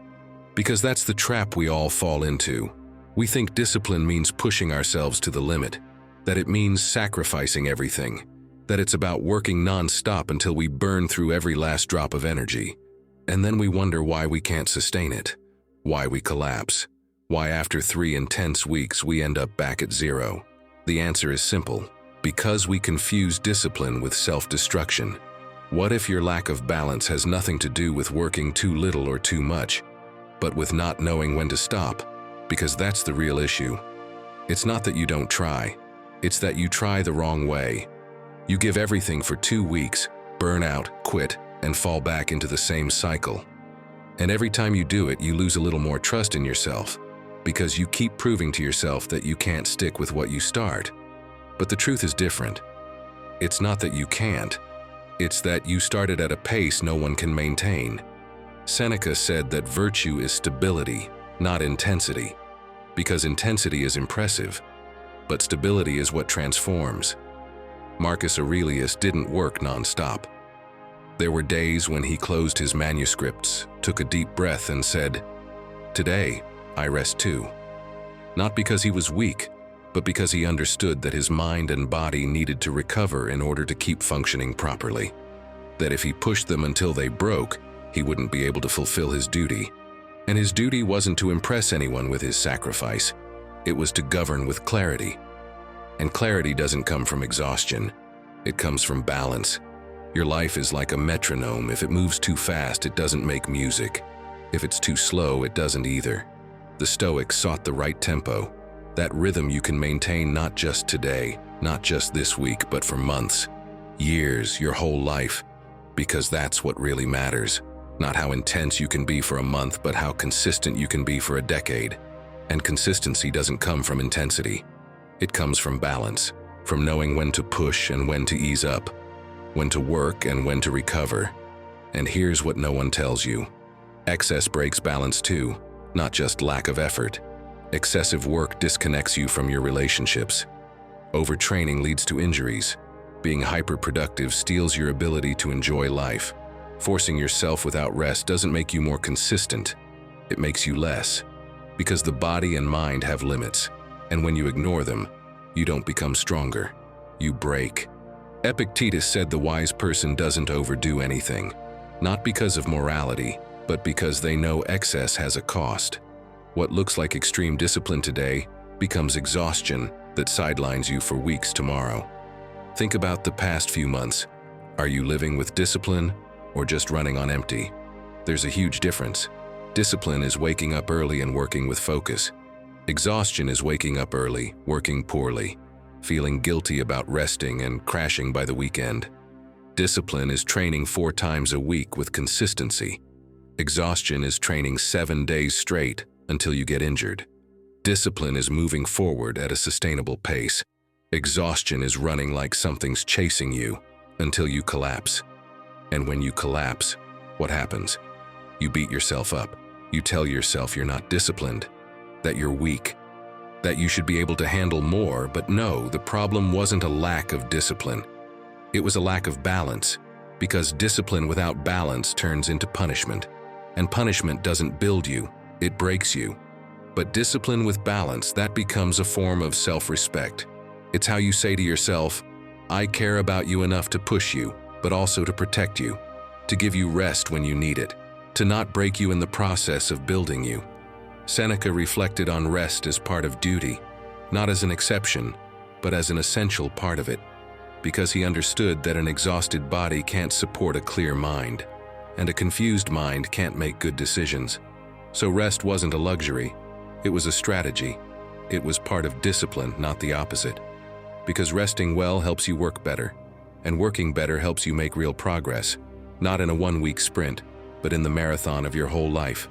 S1: Because that's the trap we all fall into. We think discipline means pushing ourselves to the limit, that it means sacrificing everything, that it's about working non-stop until we burn through every last drop of energy. And then we wonder why we can't sustain it, why we collapse, why after 3 intense weeks we end up back at 0. The answer is simple: because we confuse discipline with self-destruction. What if your lack of balance has nothing to do with working too little or too much, but with not knowing when to stop? Because that's the real issue. It's not that you don't try, it's that you try the wrong way. You give everything for 2 weeks, burn out, quit, and fall back into the same cycle. And every time you do it, you lose a little more trust in yourself, because you keep proving to yourself that you can't stick with what you start. But the truth is different. It's not that you can't, it's that you started at a pace no one can maintain. Seneca said that virtue is stability, not intensity, because intensity is impressive, but stability is what transforms. Marcus Aurelius didn't work non-stop. There were days when he closed his manuscripts, took a deep breath and said, "Today, I rest too." Not because he was weak, but because he understood that his mind and body needed to recover in order to keep functioning properly. That if he pushed them until they broke, he wouldn't be able to fulfill his duty. And his duty wasn't to impress anyone with his sacrifice. It was to govern with clarity. And clarity doesn't come from exhaustion. It comes from balance. Your life is like a metronome. If it moves too fast, it doesn't make music. If it's too slow, it doesn't either. The Stoics sought the right tempo, that rhythm you can maintain not just today, not just this week, but for months, years, your whole life, because that's what really matters. Not how intense you can be for a month, but how consistent you can be for a decade. And consistency doesn't come from intensity. It comes from balance, from knowing when to push and when to ease up, when to work and when to recover. And here's what no one tells you. Excess breaks balance too, not just lack of effort. Excessive work disconnects you from your relationships. Overtraining leads to injuries. Being hyperproductive steals your ability to enjoy life. Forcing yourself without rest doesn't make you more consistent. It makes you less. Because the body and mind have limits. And when you ignore them, you don't become stronger. You break. Epictetus said the wise person doesn't overdo anything. Not because of morality, but because they know excess has a cost. What looks like extreme discipline today becomes exhaustion that sidelines you for weeks tomorrow. Think about the past few months. Are you living with discipline or just running on empty? There's a huge difference. Discipline is waking up early and working with focus. Exhaustion is waking up early, working poorly, feeling guilty about resting and crashing by the weekend. Discipline is training 4 times a week with consistency. Exhaustion is training 7 days straight until you get injured. Discipline is moving forward at a sustainable pace. Exhaustion is running like something's chasing you until you collapse. And when you collapse, what happens? You beat yourself up. You tell yourself you're not disciplined, that you're weak, that you should be able to handle more. But no, the problem wasn't a lack of discipline. It was a lack of balance, because discipline without balance turns into punishment. And punishment doesn't build you, it breaks you. But discipline with balance, that becomes a form of self-respect. It's how you say to yourself, I care about you enough to push you, but also to protect you, to give you rest when you need it, to not break you in the process of building you. Seneca reflected on rest as part of duty, not as an exception, but as an essential part of it, because he understood that an exhausted body can't support a clear mind, and a confused mind can't make good decisions. So rest wasn't a luxury, it was a strategy. It was part of discipline, not the opposite. Because resting well helps you work better, and working better helps you make real progress, not in a one-week sprint, but in the marathon of your whole life.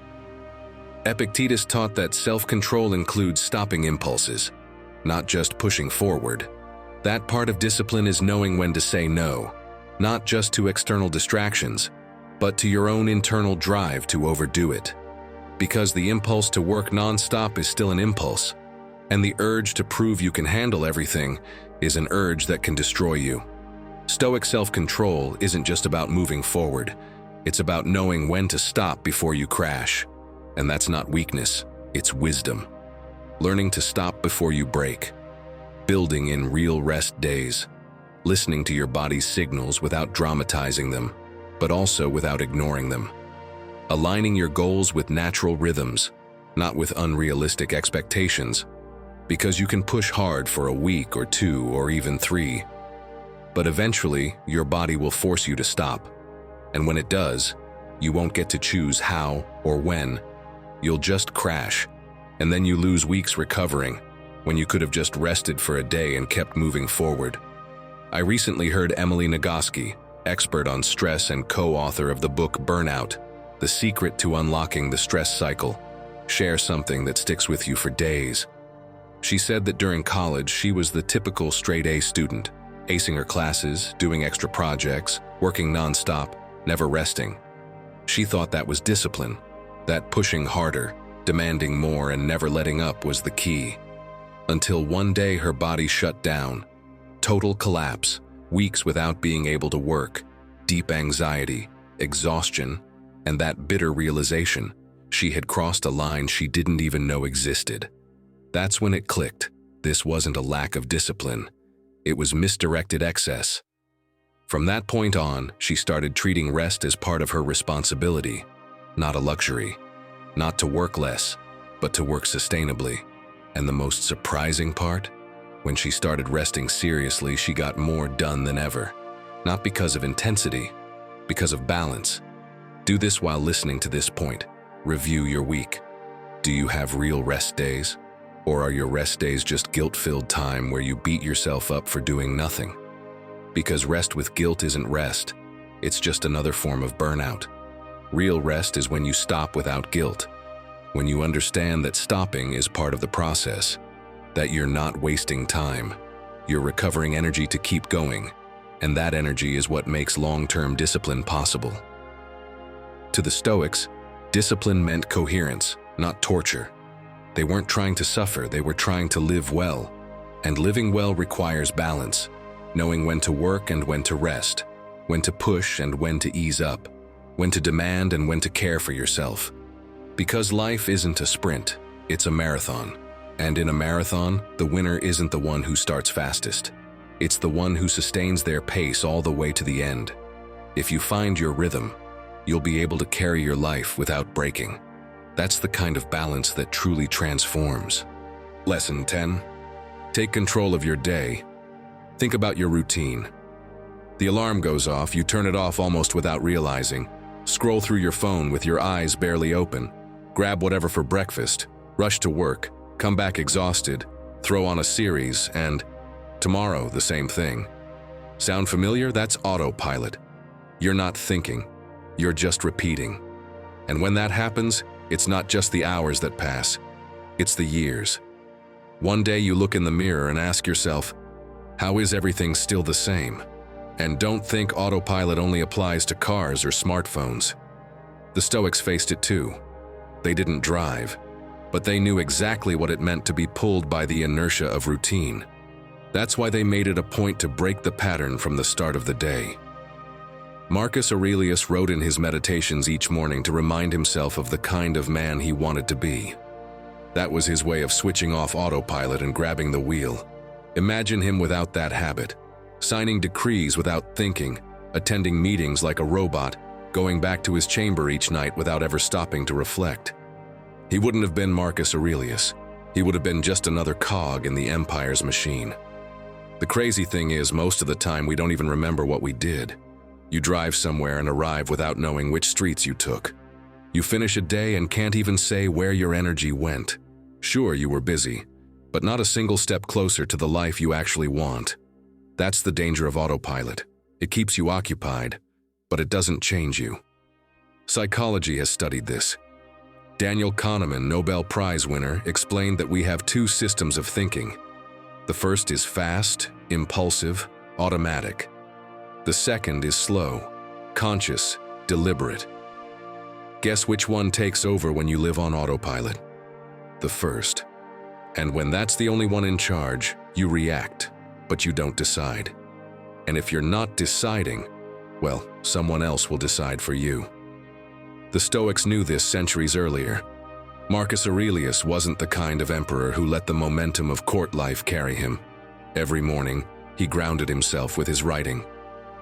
S1: Epictetus taught that self-control includes stopping impulses, not just pushing forward. That part of discipline is knowing when to say no, not just to external distractions, but to your own internal drive to overdo it. Because the impulse to work non-stop is still an impulse, and the urge to prove you can handle everything is an urge that can destroy you. Stoic self-control isn't just about moving forward, it's about knowing when to stop before you crash. And that's not weakness, it's wisdom. Learning to stop before you break. Building in real rest days. Listening to your body's signals without dramatizing them, but also without ignoring them. Aligning your goals with natural rhythms, not with unrealistic expectations, because you can push hard for a week or 2 or even 3. But eventually, your body will force you to stop. And when it does, you won't get to choose how or when. You'll just crash, and then you lose weeks recovering, when you could have just rested for a day and kept moving forward. I recently heard Emily Nagoski, expert on stress and co-author of the book Burnout, The Secret to Unlocking the Stress Cycle, share something that sticks with you for days. She said that during college, she was the typical straight-A student, acing her classes, doing extra projects, working non-stop, never resting. She thought that was discipline, that pushing harder, demanding more, and never letting up was the key. Until one day her body shut down. Total collapse, weeks without being able to work, deep anxiety, exhaustion, and that bitter realization she had crossed a line she didn't even know existed. That's when it clicked. This wasn't a lack of discipline. It was misdirected excess. From that point on, she started treating rest as part of her responsibility, not a luxury. Not to work less, but to work sustainably. And the most surprising part? When she started resting seriously, she got more done than ever. Not because of intensity, because of balance. Do this while listening to this point. Review your week. Do you have real rest days? Or are your rest days just guilt-filled time where you beat yourself up for doing nothing? Because rest with guilt isn't rest. It's just another form of burnout. Real rest is when you stop without guilt. When you understand that stopping is part of the process. That you're not wasting time. You're recovering energy to keep going. And that energy is what makes long-term discipline possible. To the Stoics, discipline meant coherence, not torture. They weren't trying to suffer, they were trying to live well. And living well requires balance, knowing when to work and when to rest, when to push and when to ease up, when to demand and when to care for yourself. Because life isn't a sprint, it's a marathon. And in a marathon, the winner isn't the one who starts fastest. It's the one who sustains their pace all the way to the end. If you find your rhythm, you'll be able to carry your life without breaking. That's the kind of balance that truly transforms. Lesson 10. Take control of your day. Think about your routine. The alarm goes off, you turn it off almost without realizing. Scroll through your phone with your eyes barely open. Grab whatever for breakfast. Rush to work. Come back exhausted. Throw on a series, and tomorrow the same thing. Sound familiar? That's autopilot. You're not thinking. You're just repeating. And when that happens, it's not just the hours that pass. It's the years. One day you look in the mirror and ask yourself, how is everything still the same? And don't think autopilot only applies to cars or smartphones. The Stoics faced it too. They didn't drive, but they knew exactly what it meant to be pulled by the inertia of routine. That's why they made it a point to break the pattern from the start of the day. Marcus Aurelius wrote in his meditations each morning to remind himself of the kind of man he wanted to be. That was his way of switching off autopilot and grabbing the wheel. Imagine him without that habit, signing decrees without thinking, attending meetings like a robot, going back to his chamber each night without ever stopping to reflect. He wouldn't have been Marcus Aurelius. He would have been just another cog in the empire's machine. The crazy thing is, most of the time we don't even remember what we did. You drive somewhere and arrive without knowing which streets you took. You finish a day and can't even say where your energy went. Sure, you were busy, but not a single step closer to the life you actually want. That's the danger of autopilot. It keeps you occupied, but it doesn't change you. Psychology has studied this. Daniel Kahneman, Nobel Prize winner, explained that we have two systems of thinking. The first is fast, impulsive, automatic. The second is slow, conscious, deliberate. Guess which one takes over when you live on autopilot? The first. And when that's the only one in charge, you react, but you don't decide. And if you're not deciding, well, someone else will decide for you. The Stoics knew this centuries earlier. Marcus Aurelius wasn't the kind of emperor who let the momentum of court life carry him. Every morning, he grounded himself with his writing.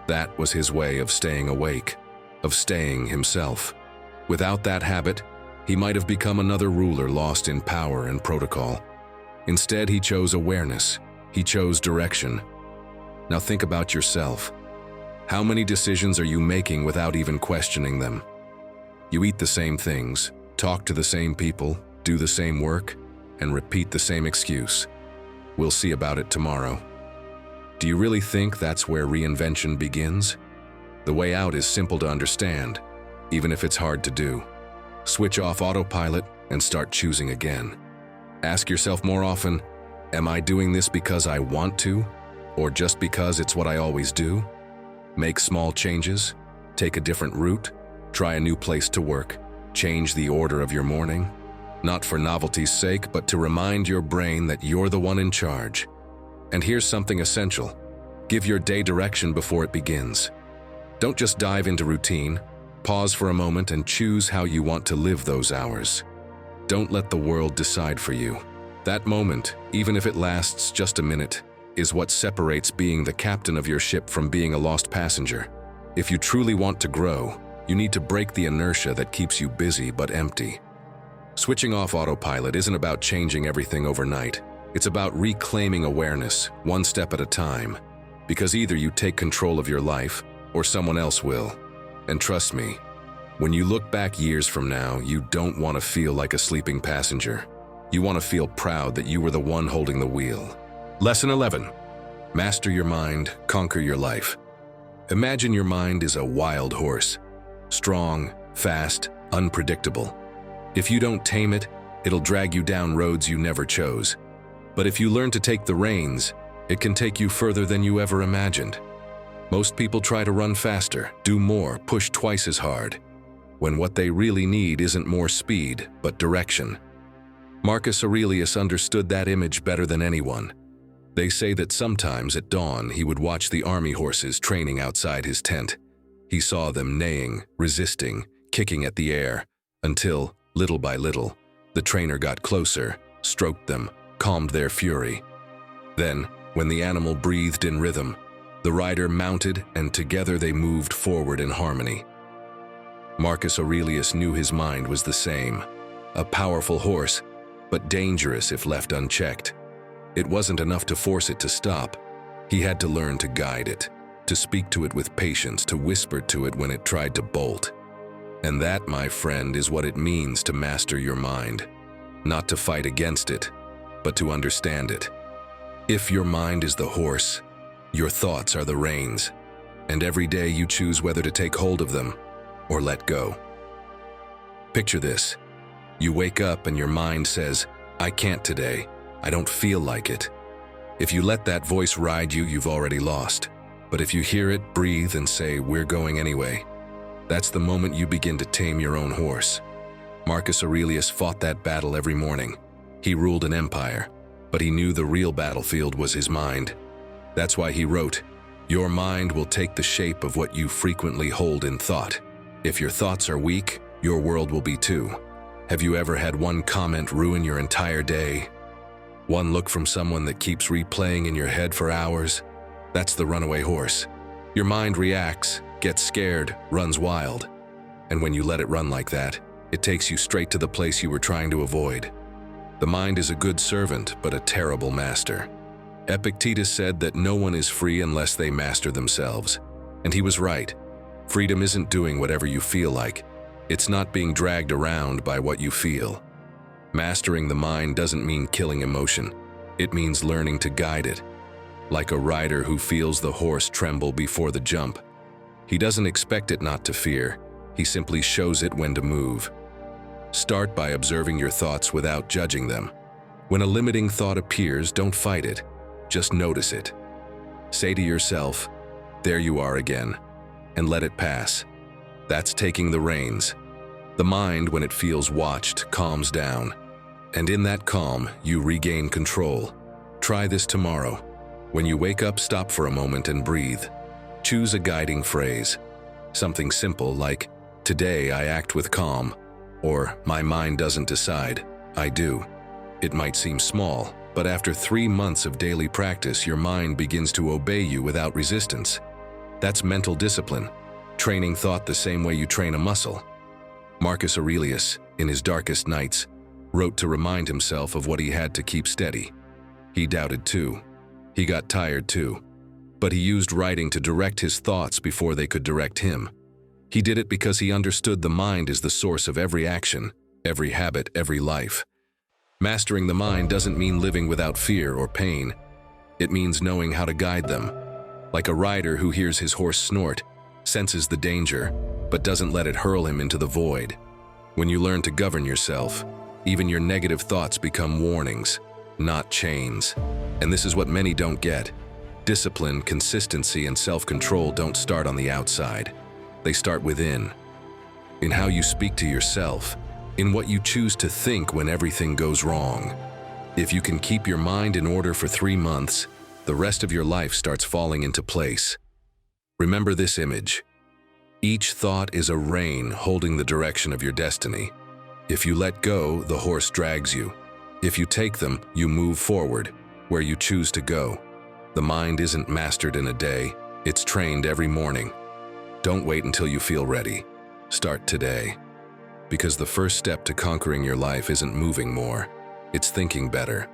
S1: That was his way of staying awake, of staying himself. Without that habit, he might have become another ruler lost in power and protocol. Instead, he chose awareness. He chose direction. Now think about yourself. How many decisions are you making without even questioning them? You eat the same things, talk to the same people, do the same work, and repeat the same excuse. We'll see about it tomorrow. Do you really think that's where reinvention begins? The way out is simple to understand, even if it's hard to do. Switch off autopilot and start choosing again. Ask yourself more often, am I doing this because I want to, or just because it's what I always do? Make small changes, take a different route, try a new place to work, change the order of your morning. Not for novelty's sake, but to remind your brain that you're the one in charge. And here's something essential. Give your day direction before it begins. Don't just dive into routine. Pause for a moment and choose how you want to live those hours. Don't let the world decide for you. That moment, even if it lasts just a minute, is what separates being the captain of your ship from being a lost passenger. If you truly want to grow, you need to break the inertia that keeps you busy but empty. Switching off autopilot isn't about changing everything overnight. It's about reclaiming awareness, one step at a time. Because either you take control of your life, or someone else will. And trust me, when you look back years from now, you don't want to feel like a sleeping passenger. You want to feel proud that you were the one holding the wheel. Lesson 11. Master your mind, conquer your life. Imagine your mind is a wild horse. Strong, fast, unpredictable. If you don't tame it, it'll drag you down roads you never chose. But if you learn to take the reins, it can take you further than you ever imagined. Most people try to run faster, do more, push twice as hard, when what they really need isn't more speed, but direction. Marcus Aurelius understood that image better than anyone. They say that sometimes at dawn he would watch the army horses training outside his tent. He saw them neighing, resisting, kicking at the air, until, little by little, the trainer got closer, stroked them, calmed their fury. Then, when the animal breathed in rhythm, the rider mounted and together they moved forward in harmony. Marcus Aurelius knew his mind was the same. A powerful horse, but dangerous if left unchecked. It wasn't enough to force it to stop. He had to learn to guide it, to speak to it with patience, to whisper to it when it tried to bolt. And that, my friend, is what it means to master your mind. Not to fight against it, but to understand it. If your mind is the horse, your thoughts are the reins, and every day you choose whether to take hold of them or let go. Picture this. You wake up and your mind says, "I can't today. I don't feel like it." If you let that voice ride you, you've already lost. But if you hear it, breathe and say, "We're going anyway," that's the moment you begin to tame your own horse. Marcus Aurelius fought that battle every morning. He ruled an empire, but he knew the real battlefield was his mind. That's why he wrote, "Your mind will take the shape of what you frequently hold in thought. If your thoughts are weak, your world will be too." Have you ever had one comment ruin your entire day? One look from someone that keeps replaying in your head for hours? That's the runaway horse. Your mind reacts, gets scared, runs wild. And when you let it run like that, it takes you straight to the place you were trying to avoid. The mind is a good servant, but a terrible master. Epictetus said that no one is free unless they master themselves. And he was right. Freedom isn't doing whatever you feel like. It's not being dragged around by what you feel. Mastering the mind doesn't mean killing emotion. It means learning to guide it. Like a rider who feels the horse tremble before the jump. He doesn't expect it not to fear. He simply shows it when to move. Start by observing your thoughts without judging them. When a limiting thought appears, don't fight it. Just notice it. Say to yourself, "There you are again," and let it pass. That's taking the reins. The mind, when it feels watched, calms down. And in that calm, you regain control. Try this tomorrow. When you wake up, stop for a moment and breathe. Choose a guiding phrase. Something simple like, "Today I act with calm," or "My mind doesn't decide, I do." It might seem small, but after 3 months of daily practice, your mind begins to obey you without resistance. That's mental discipline, training thought the same way you train a muscle. Marcus Aurelius, in his darkest nights, wrote to remind himself of what he had to keep steady. He doubted too. He got tired too. But he used writing to direct his thoughts before they could direct him. He did it because he understood the mind is the source of every action, every habit, every life. Mastering the mind doesn't mean living without fear or pain. It means knowing how to guide them. Like a rider who hears his horse snort, senses the danger, but doesn't let it hurl him into the void. When you learn to govern yourself, even your negative thoughts become warnings, not chains. And this is what many don't get. Discipline, consistency, and self-control don't start on the outside. They start within. In how you speak to yourself, in what you choose to think when everything goes wrong. If you can keep your mind in order for 3 months, the rest of your life starts falling into place. Remember this image. Each thought is a rein holding the direction of your destiny. If you let go, the horse drags you. If you take them, you move forward, where you choose to go. The mind isn't mastered in a day, it's trained every morning. Don't wait until you feel ready. Start today. Because the first step to conquering your life isn't moving more, it's thinking better.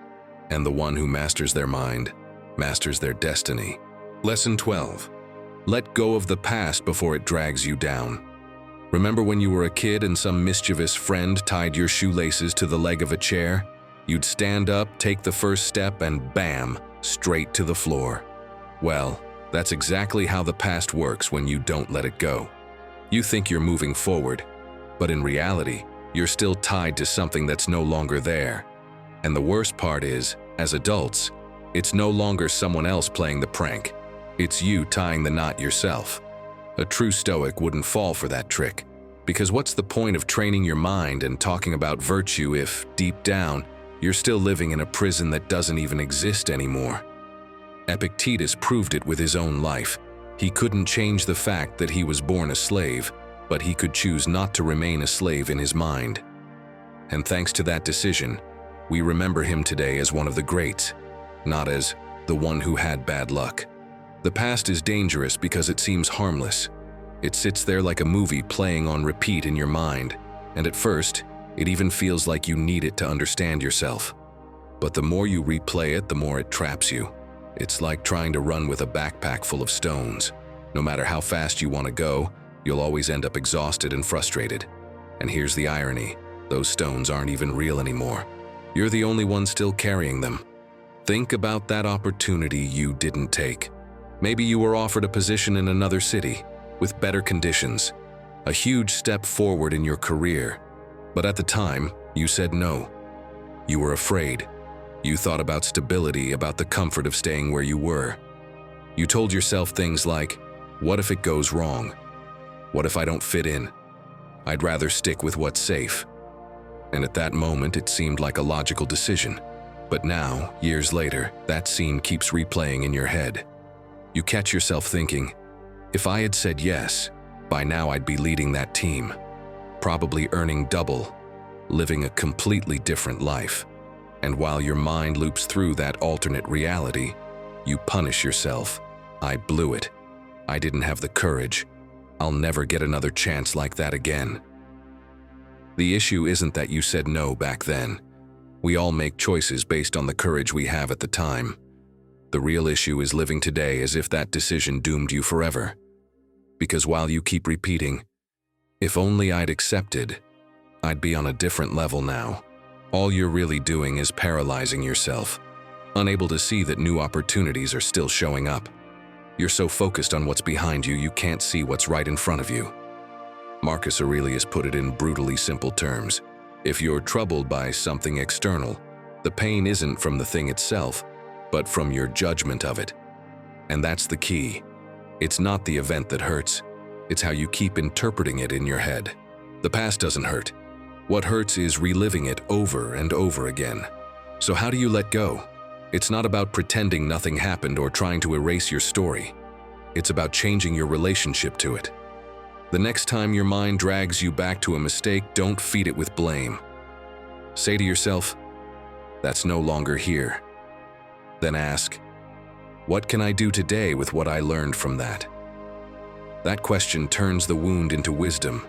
S1: And the one who masters their mind, masters their destiny. Lesson 12. Let go of the past before it drags you down. Remember when you were a kid and some mischievous friend tied your shoelaces to the leg of a chair? You'd stand up, take the first step, and bam, straight to the floor. Well, that's exactly how the past works when you don't let it go. You think you're moving forward, but in reality, you're still tied to something that's no longer there. And the worst part is, as adults, it's no longer someone else playing the prank. It's you tying the knot yourself. A true Stoic wouldn't fall for that trick, because what's the point of training your mind and talking about virtue if, deep down, you're still living in a prison that doesn't even exist anymore? Epictetus proved it with his own life. He couldn't change the fact that he was born a slave, but he could choose not to remain a slave in his mind. And thanks to that decision, we remember him today as one of the greats, not as the one who had bad luck. The past is dangerous because it seems harmless. It sits there like a movie playing on repeat in your mind, and at first, it even feels like you need it to understand yourself. But the more you replay it, the more it traps you. It's like trying to run with a backpack full of stones. No matter how fast you want to go, you'll always end up exhausted and frustrated. And here's the irony, those stones aren't even real anymore. You're the only one still carrying them. Think about that opportunity you didn't take. Maybe you were offered a position in another city, with better conditions, a huge step forward in your career. But at the time, you said no. You were afraid. You thought about stability, about the comfort of staying where you were. You told yourself things like, what if it goes wrong? What if I don't fit in? I'd rather stick with what's safe. And at that moment, it seemed like a logical decision. But now, years later, that scene keeps replaying in your head. You catch yourself thinking, if I had said yes, by now I'd be leading that team, probably earning double, living a completely different life. And while your mind loops through that alternate reality, you punish yourself. I blew it. I didn't have the courage. I'll never get another chance like that again. The issue isn't that you said no back then. We all make choices based on the courage we have at the time. The real issue is living today as if that decision doomed you forever. Because while you keep repeating, "If only I'd accepted, I'd be on a different level now," all you're really doing is paralyzing yourself, unable to see that new opportunities are still showing up. You're so focused on what's behind you, you can't see what's right in front of you. Marcus Aurelius put it in brutally simple terms. If you're troubled by something external, the pain isn't from the thing itself, but from your judgment of it. And that's the key. It's not the event that hurts, it's how you keep interpreting it in your head. The past doesn't hurt. What hurts is reliving it over and over again. So how do you let go? It's not about pretending nothing happened or trying to erase your story. It's about changing your relationship to it. The next time your mind drags you back to a mistake, don't feed it with blame. Say to yourself, "That's no longer here." Then ask, "What can I do today with what I learned from that?" That question turns the wound into wisdom.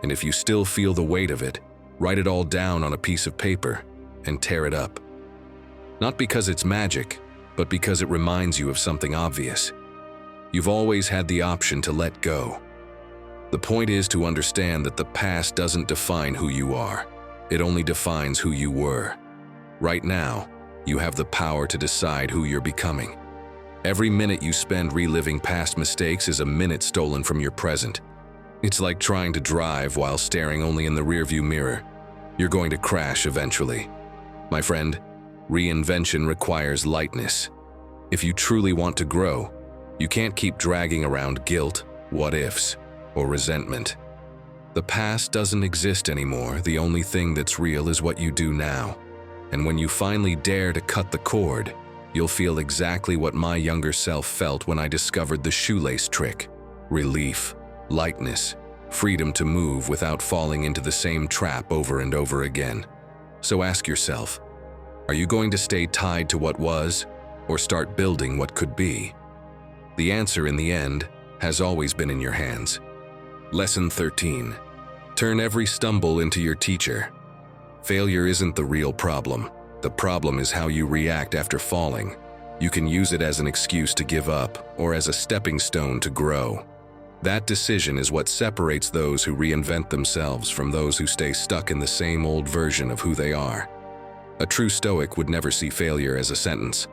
S1: And if you still feel the weight of it, write it all down on a piece of paper and tear it up. Not because it's magic, but because it reminds you of something obvious. You've always had the option to let go. The point is to understand that the past doesn't define who you are. It only defines who you were. Right now, you have the power to decide who you're becoming. Every minute you spend reliving past mistakes is a minute stolen from your present. It's like trying to drive while staring only in the rearview mirror. You're going to crash eventually. My friend, reinvention requires lightness. If you truly want to grow, you can't keep dragging around guilt, what-ifs, or resentment. The past doesn't exist anymore. The only thing that's real is what you do now. And when you finally dare to cut the cord, you'll feel exactly what my younger self felt when I discovered the shoelace trick. Relief, lightness, freedom to move without falling into the same trap over and over again. So ask yourself, are you going to stay tied to what was, or start building what could be? The answer in the end has always been in your hands. Lesson 13. Turn every stumble into your teacher. Failure isn't the real problem. The problem is how you react after falling. You can use it as an excuse to give up or as a stepping stone to grow. That decision is what separates those who reinvent themselves from those who stay stuck in the same old version of who they are. A true Stoic would never see failure as a sentence.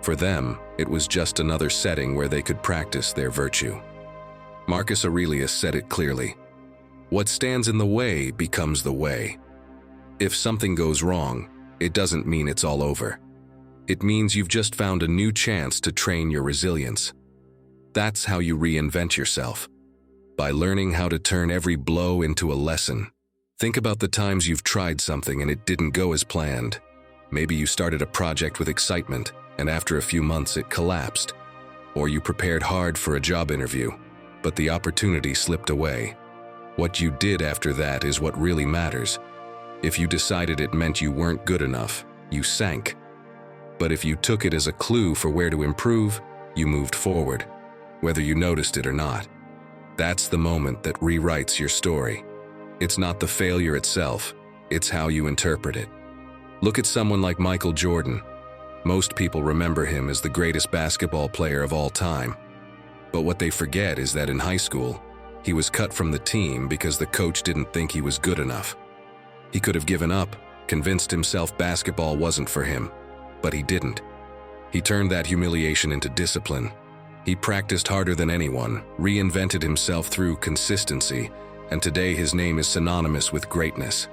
S1: For them, it was just another setting where they could practice their virtue. Marcus Aurelius said it clearly. What stands in the way becomes the way. If something goes wrong, it doesn't mean it's all over. It means you've just found a new chance to train your resilience. That's how you reinvent yourself, by learning how to turn every blow into a lesson. Think about the times you've tried something and it didn't go as planned. Maybe you started a project with excitement, and after a few months it collapsed. Or you prepared hard for a job interview, but the opportunity slipped away. What you did after that is what really matters. If you decided it meant you weren't good enough, you sank. But if you took it as a clue for where to improve, you moved forward, whether you noticed it or not. That's the moment that rewrites your story. It's not the failure itself, it's how you interpret it. Look at someone like Michael Jordan. Most people remember him as the greatest basketball player of all time. But what they forget is that in high school, he was cut from the team because the coach didn't think he was good enough. He could have given up, convinced himself basketball wasn't for him, but he didn't. He turned that humiliation into discipline. He practiced harder than anyone, reinvented himself through consistency, and today his name is synonymous with greatness.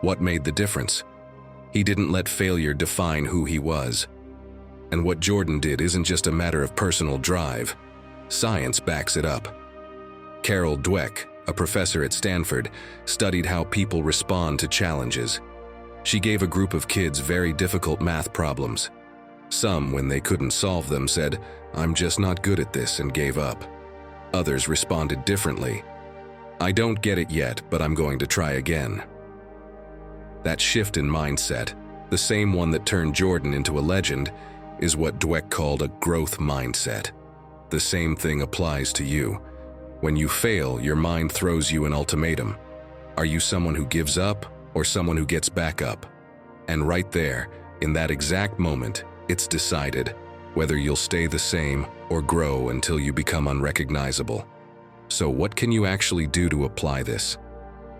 S1: What made the difference? He didn't let failure define who he was. And what Jordan did isn't just a matter of personal drive. Science backs it up. Carol Dweck, a professor at Stanford, studied how people respond to challenges. She gave a group of kids very difficult math problems. Some, when they couldn't solve them, said, "I'm just not good at this," and gave up. Others responded differently. "I don't get it yet, but I'm going to try again." That shift in mindset, the same one that turned Jordan into a legend, is what Dweck called a growth mindset. The same thing applies to you. When you fail, your mind throws you an ultimatum. Are you someone who gives up or someone who gets back up? And right there, in that exact moment, it's decided whether you'll stay the same or grow until you become unrecognizable. So what can you actually do to apply this?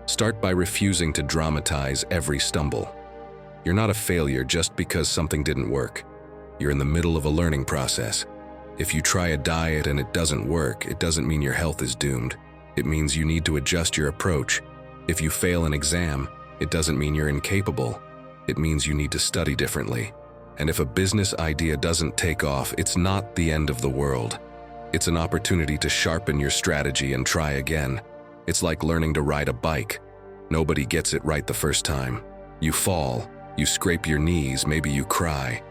S1: Start by refusing to dramatize every stumble. You're not a failure just because something didn't work. You're in the middle of a learning process. If you try a diet and it doesn't work, it doesn't mean your health is doomed. It means you need to adjust your approach. If you fail an exam, it doesn't mean you're incapable. It means you need to study differently. And if a business idea doesn't take off, it's not the end of the world. It's an opportunity to sharpen your strategy and try again. It's like learning to ride a bike. Nobody gets it right the first time. You fall, you scrape your knees, maybe you cry.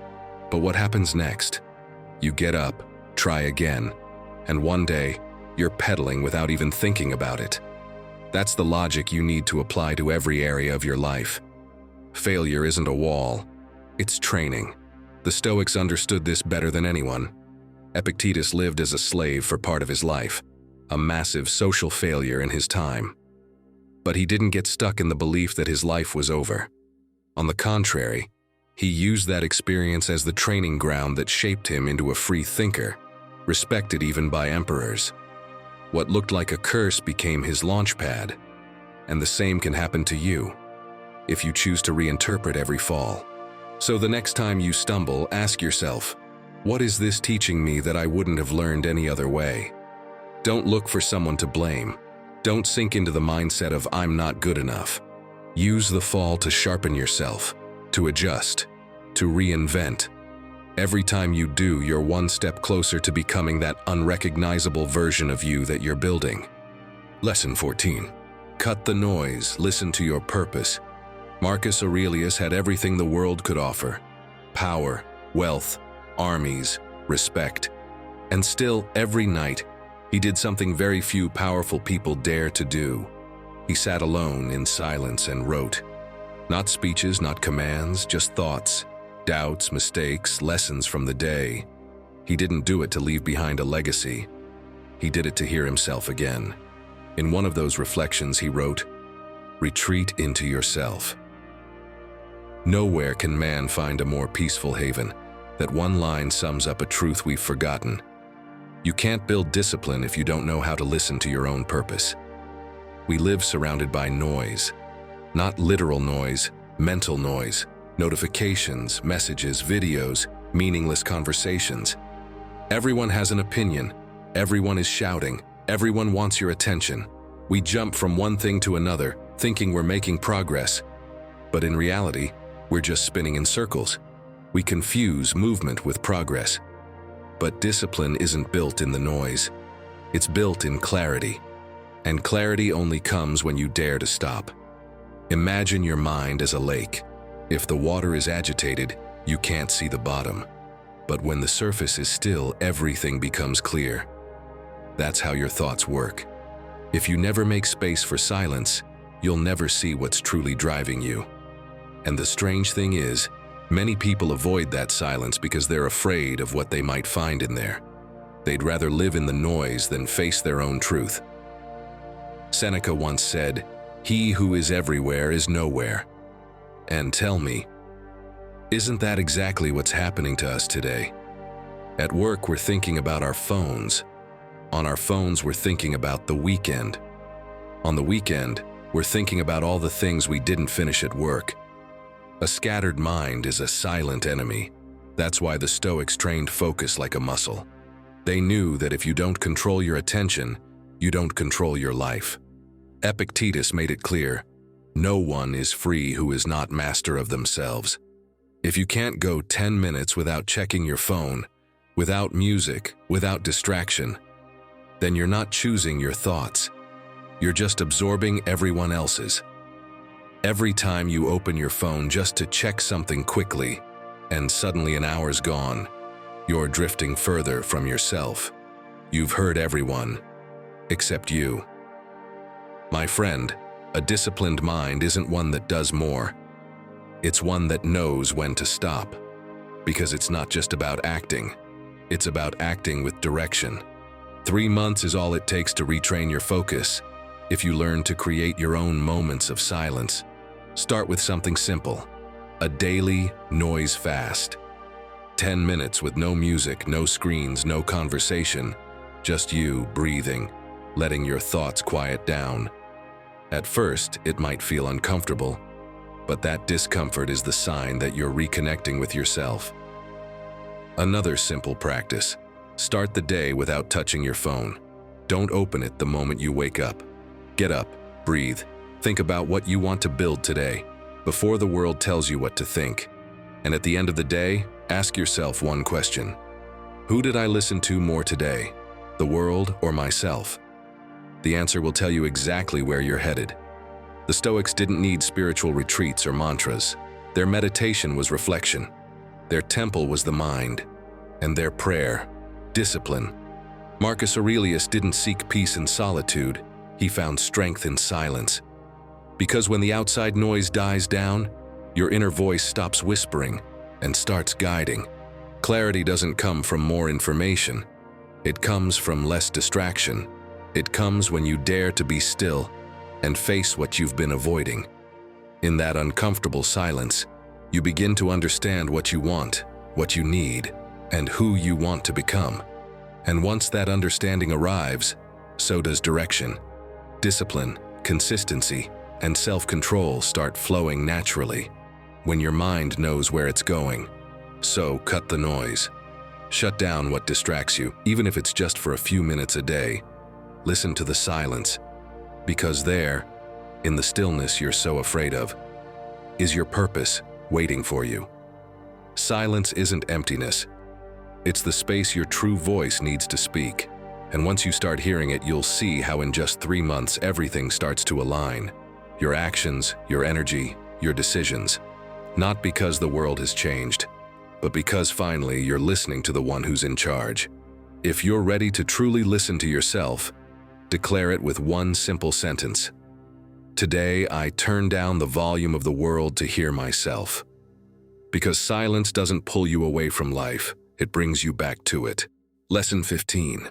S1: But what happens next? You get up, try again, and one day, you're pedaling without even thinking about it. That's the logic you need to apply to every area of your life. Failure isn't a wall. It's training. The Stoics understood this better than anyone. Epictetus lived as a slave for part of his life, a massive social failure in his time. But he didn't get stuck in the belief that his life was over. On the contrary, he used that experience as the training ground that shaped him into a free thinker, respected even by emperors. What looked like a curse became his launchpad, and the same can happen to you if you choose to reinterpret every fall. So the next time you stumble, ask yourself, what is this teaching me that I wouldn't have learned any other way? Don't look for someone to blame. Don't sink into the mindset of I'm not good enough. Use the fall to sharpen yourself, to adjust, to reinvent. Every time you do, you're one step closer to becoming that unrecognizable version of you that you're building. Lesson 14. Cut the noise, listen to your purpose. Marcus Aurelius had everything the world could offer: power, wealth, armies, respect. And still, every night, he did something very few powerful people dare to do. He sat alone in silence and wrote. Not speeches, not commands, just thoughts, doubts, mistakes, lessons from the day. He didn't do it to leave behind a legacy. He did it to hear himself again. In one of those reflections, he wrote, "Retreat into yourself." Nowhere can man find a more peaceful haven. That one line sums up a truth we've forgotten. You can't build discipline if you don't know how to listen to your own purpose. We live surrounded by noise. Not literal noise, mental noise. Notifications, messages, videos, meaningless conversations. Everyone has an opinion. Everyone is shouting. Everyone wants your attention. We jump from one thing to another, thinking we're making progress. But in reality, we're just spinning in circles. We confuse movement with progress. But discipline isn't built in the noise. It's built in clarity. And clarity only comes when you dare to stop. Imagine your mind as a lake. If the water is agitated, you can't see the bottom. But when the surface is still, everything becomes clear. That's how your thoughts work. If you never make space for silence, you'll never see what's truly driving you. And the strange thing is, many people avoid that silence because they're afraid of what they might find in there. They'd rather live in the noise than face their own truth. Seneca once said, "He who is everywhere is nowhere." And tell me, isn't that exactly what's happening to us today? At work, we're thinking about our phones. On our phones, we're thinking about the weekend. On the weekend, we're thinking about all the things we didn't finish at work. A scattered mind is a silent enemy. That's why the Stoics trained focus like a muscle. They knew that if you don't control your attention, you don't control your life. Epictetus made it clear, no one is free who is not master of themselves. If you can't go 10 minutes without checking your phone, without music, without distraction, then you're not choosing your thoughts. You're just absorbing everyone else's. Every time you open your phone just to check something quickly, and suddenly an hour's gone, you're drifting further from yourself. You've heard everyone, except you. My friend, a disciplined mind isn't one that does more. It's one that knows when to stop. Because it's not just about acting. It's about acting with direction. 3 months is all it takes to retrain your focus. If you learn to create your own moments of silence, start with something simple. A daily noise fast. 10 minutes with no music, no screens, no conversation. Just you breathing, letting your thoughts quiet down. At first, it might feel uncomfortable, but that discomfort is the sign that you're reconnecting with yourself. Another simple practice. Start the day without touching your phone. Don't open it the moment you wake up. Get up, breathe, think about what you want to build today, before the world tells you what to think. And at the end of the day, ask yourself one question. Who did I listen to more today? The world or myself? The answer will tell you exactly where you're headed. The Stoics didn't need spiritual retreats or mantras. Their meditation was reflection. Their temple was the mind. And their prayer, discipline. Marcus Aurelius didn't seek peace in solitude. He found strength in silence. Because when the outside noise dies down, your inner voice stops whispering and starts guiding. Clarity doesn't come from more information. It comes from less distraction. It comes when you dare to be still and face what you've been avoiding. In that uncomfortable silence, you begin to understand what you want, what you need, and who you want to become. And once that understanding arrives, so does direction. Discipline, consistency, and self-control start flowing naturally when your mind knows where it's going. So cut the noise. Shut down what distracts you, even if it's just for a few minutes a day. Listen to the silence, because there, in the stillness you're so afraid of, is your purpose waiting for you. Silence isn't emptiness. It's the space your true voice needs to speak. And once you start hearing it, you'll see how in just 3 months everything starts to align. Your actions, your energy, your decisions. Not because the world has changed, but because finally you're listening to the one who's in charge. If you're ready to truly listen to yourself, declare it with one simple sentence. Today, I turn down the volume of the world to hear myself. Because silence doesn't pull you away from life, it brings you back to it. Lesson 15.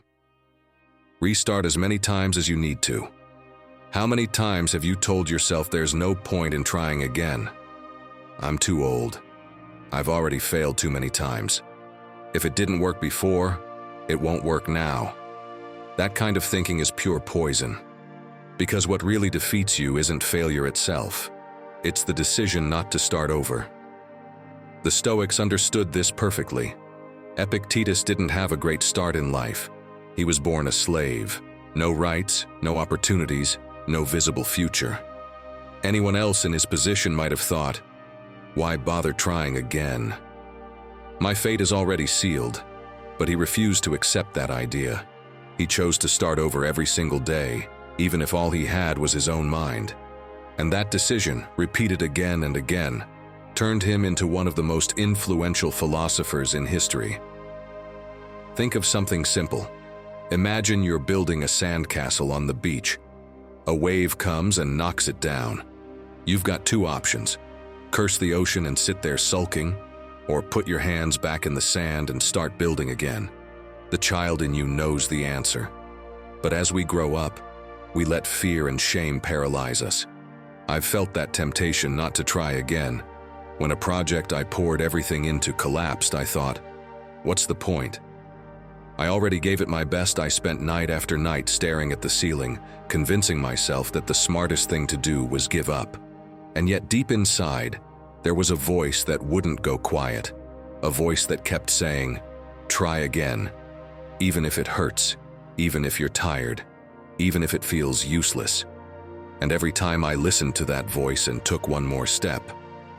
S1: Restart as many times as you need to. How many times have you told yourself there's no point in trying again? I'm too old. I've already failed too many times. If it didn't work before, it won't work now. That kind of thinking is pure poison. Because what really defeats you isn't failure itself. It's the decision not to start over. The Stoics understood this perfectly. Epictetus didn't have a great start in life. He was born a slave. No rights, no opportunities, no visible future. Anyone else in his position might have thought, why bother trying again? My fate is already sealed. But he refused to accept that idea. He chose to start over every single day, even if all he had was his own mind. And that decision, repeated again and again, turned him into one of the most influential philosophers in history. Think of something simple. Imagine you're building a sandcastle on the beach. A wave comes and knocks it down. You've got 2 options. Curse the ocean and sit there sulking, or put your hands back in the sand and start building again. The child in you knows the answer. But as we grow up, we let fear and shame paralyze us. I've felt that temptation not to try again. When a project I poured everything into collapsed, I thought, what's the point? I already gave it my best. I spent night after night staring at the ceiling, convincing myself that the smartest thing to do was give up. And yet deep inside, there was a voice that wouldn't go quiet. A voice that kept saying, try again. Even if it hurts, even if you're tired, even if it feels useless. And every time I listened to that voice and took one more step,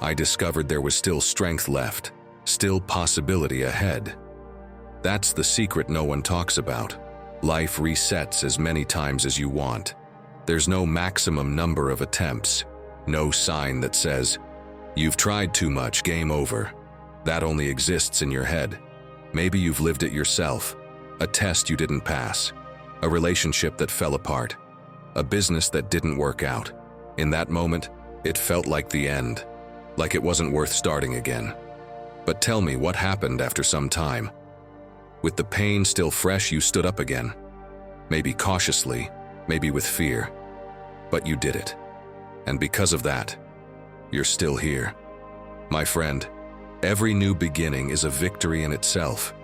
S1: I discovered there was still strength left, still possibility ahead. That's the secret no one talks about. Life resets as many times as you want. There's no maximum number of attempts, no sign that says, you've tried too much, game over. That only exists in your head. Maybe you've lived it yourself. A test you didn't pass. A relationship that fell apart. A business that didn't work out. In that moment, it felt like the end. Like it wasn't worth starting again. But tell me, what happened after some time? With the pain still fresh, you stood up again. Maybe cautiously, maybe with fear. But you did it. And because of that, you're still here. My friend, every new beginning is a victory in itself.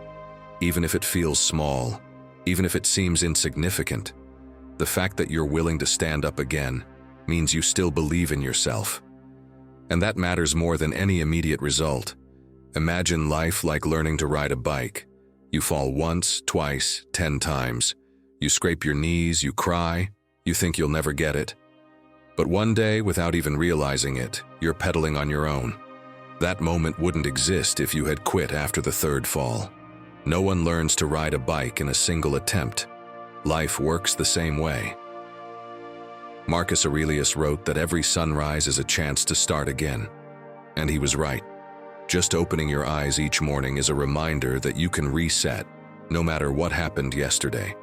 S1: Even if it feels small, even if it seems insignificant, the fact that you're willing to stand up again means you still believe in yourself. And that matters more than any immediate result. Imagine life like learning to ride a bike. You fall once, twice, 10 times. You scrape your knees, you cry, you think you'll never get it. But one day, without even realizing it, you're pedaling on your own. That moment wouldn't exist if you had quit after the third fall. No one learns to ride a bike in a single attempt. Life works the same way. Marcus Aurelius wrote that every sunrise is a chance to start again. And he was right. Just opening your eyes each morning is a reminder that you can reset, no matter what happened yesterday.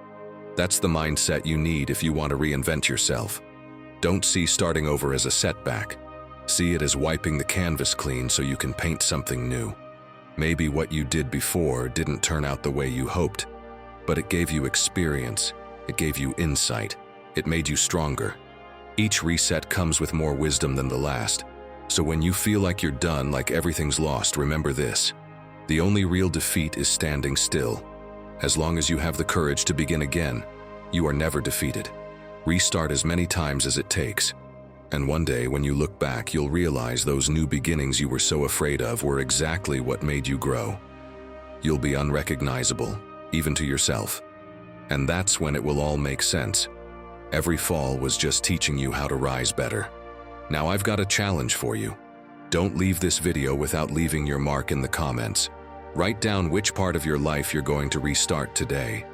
S1: That's the mindset you need if you want to reinvent yourself. Don't see starting over as a setback. See it as wiping the canvas clean so you can paint something new. Maybe what you did before didn't turn out the way you hoped, but it gave you experience, it gave you insight, it made you stronger. Each reset comes with more wisdom than the last. So when you feel like you're done, like everything's lost, remember this: the only real defeat is standing still. As long as you have the courage to begin again, you are never defeated. Restart as many times as it takes. And one day, when you look back, you'll realize those new beginnings you were so afraid of were exactly what made you grow. You'll be unrecognizable, even to yourself. And that's when it will all make sense. Every fall was just teaching you how to rise better. Now I've got a challenge for you. Don't leave this video without leaving your mark in the comments. Write down which part of your life you're going to restart today.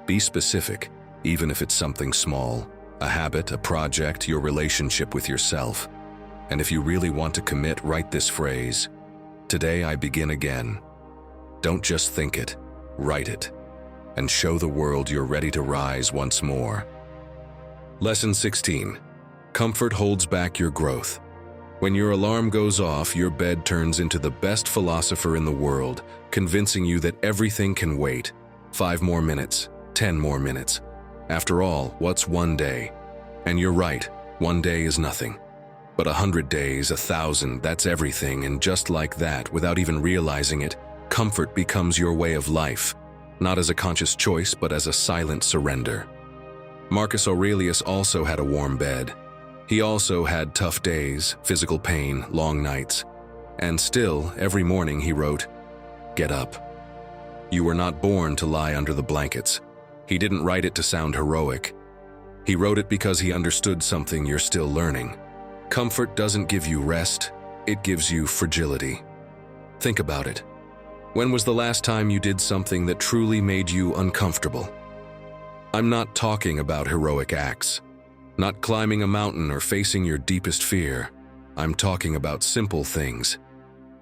S1: Be specific, even if it's something small. A habit, a project, your relationship with yourself. And if you really want to commit, write this phrase: today I begin again. Don't just think it, write it. And show the world you're ready to rise once more. Lesson 16. Comfort holds back your growth. When your alarm goes off, your bed turns into the best philosopher in the world, convincing you that everything can wait. 5 more minutes, 10 more minutes. After all, what's one day? And you're right, one day is nothing. But 100 days, 1,000, that's everything, and just like that, without even realizing it, comfort becomes your way of life, not as a conscious choice, but as a silent surrender. Marcus Aurelius also had a warm bed. He also had tough days, physical pain, long nights. And still, every morning he wrote, "Get up." You were not born to lie under the blankets. He didn't write it to sound heroic. He wrote it because he understood something you're still learning. Comfort doesn't give you rest, it gives you fragility. Think about it. When was the last time you did something that truly made you uncomfortable? I'm not talking about heroic acts, not climbing a mountain or facing your deepest fear. I'm talking about simple things.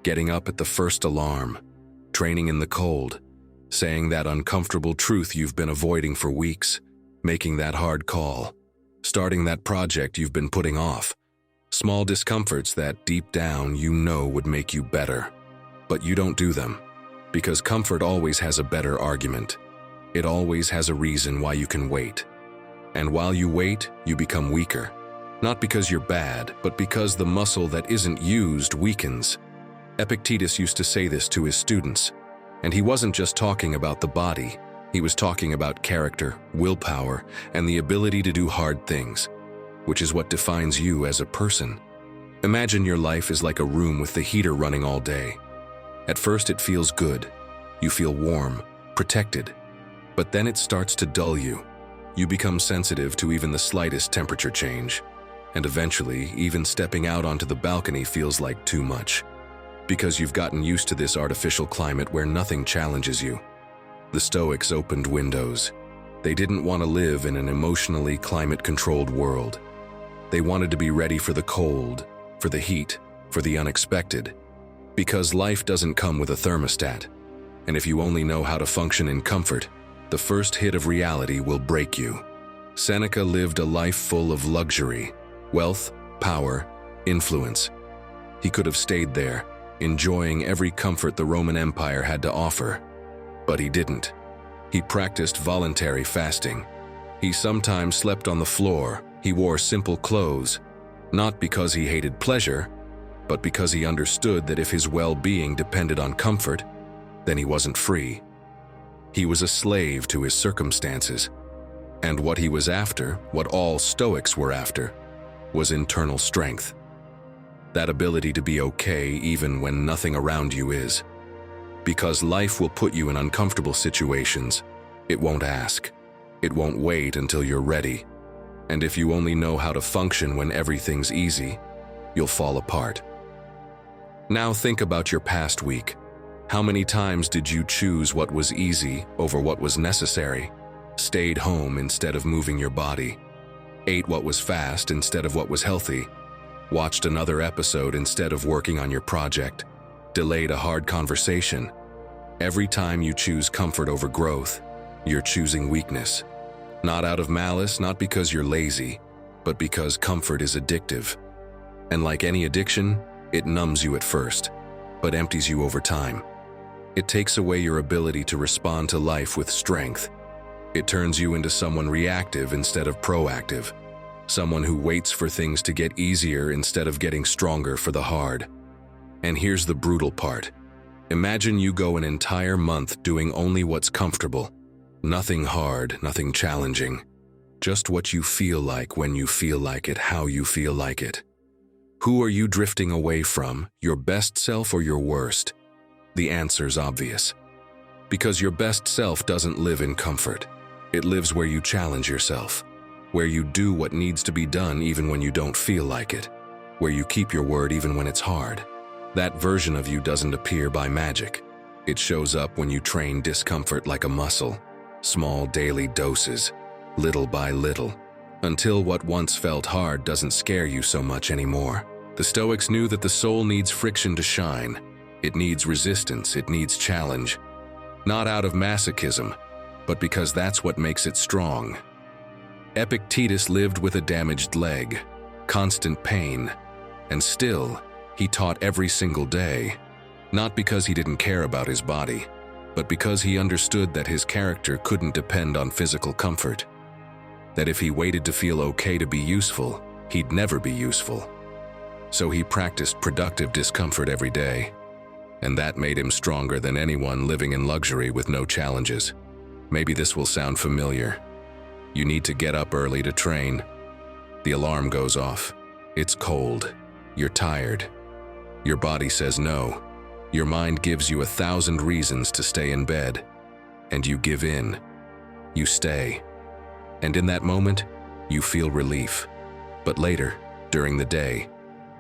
S1: Getting up at the first alarm, training in the cold, saying that uncomfortable truth you've been avoiding for weeks, making that hard call, starting that project you've been putting off. Small discomforts that deep down you know would make you better. But you don't do them, because comfort always has a better argument. It always has a reason why you can wait. And while you wait, you become weaker. Not because you're bad, but because the muscle that isn't used weakens. Epictetus used to say this to his students. And he wasn't just talking about the body, he was talking about character, willpower, and the ability to do hard things, which is what defines you as a person. Imagine your life is like a room with the heater running all day. At first it feels good. You feel warm, protected. But then it starts to dull you. You become sensitive to even the slightest temperature change. And eventually, even stepping out onto the balcony feels like too much. Because you've gotten used to this artificial climate where nothing challenges you. The Stoics opened windows. They didn't want to live in an emotionally climate-controlled world. They wanted to be ready for the cold, for the heat, for the unexpected. Because life doesn't come with a thermostat. And if you only know how to function in comfort, the first hit of reality will break you. Seneca lived a life full of luxury, wealth, power, influence. He could have stayed there, enjoying every comfort the Roman Empire had to offer. But he didn't. He practiced voluntary fasting. He sometimes slept on the floor. He wore simple clothes, not because he hated pleasure, but because he understood that if his well-being depended on comfort, then he wasn't free. He was a slave to his circumstances. And what he was after, what all Stoics were after, was internal strength. That ability to be okay even when nothing around you is. Because life will put you in uncomfortable situations. It won't ask. It won't wait until you're ready. And if you only know how to function when everything's easy, you'll fall apart. Now think about your past week. How many times did you choose what was easy over what was necessary? Stayed home instead of moving your body? Ate what was fast instead of what was healthy? Watched another episode instead of working on your project? Delayed a hard conversation? Every time you choose comfort over growth, you're choosing weakness. Not out of malice, not because you're lazy, but because comfort is addictive. And like any addiction, it numbs you at first, but empties you over time. It takes away your ability to respond to life with strength. It turns you into someone reactive instead of proactive. Someone who waits for things to get easier instead of getting stronger for the hard. And here's the brutal part. Imagine you go an entire month doing only what's comfortable. Nothing hard, nothing challenging. Just what you feel like when you feel like it, how you feel like it. Who are you drifting away from, your best self or your worst? The answer's obvious. Because your best self doesn't live in comfort. It lives where you challenge yourself. Where you do what needs to be done even when you don't feel like it. Where you keep your word even when it's hard. That version of you doesn't appear by magic. It shows up when you train discomfort like a muscle. Small daily doses, little by little, until what once felt hard doesn't scare you so much anymore. The Stoics knew that the soul needs friction to shine. It needs resistance, it needs challenge. Not out of masochism, but because that's what makes it strong. Epictetus lived with a damaged leg, constant pain, and still, he taught every single day. Not because he didn't care about his body, but because he understood that his character couldn't depend on physical comfort. That if he waited to feel okay to be useful, he'd never be useful. So he practiced productive discomfort every day. And that made him stronger than anyone living in luxury with no challenges. Maybe this will sound familiar. You need to get up early to train. The alarm goes off. It's cold. You're tired. Your body says no. Your mind gives you 1,000 reasons to stay in bed. And you give in. You stay. And in that moment, you feel relief. But later, during the day,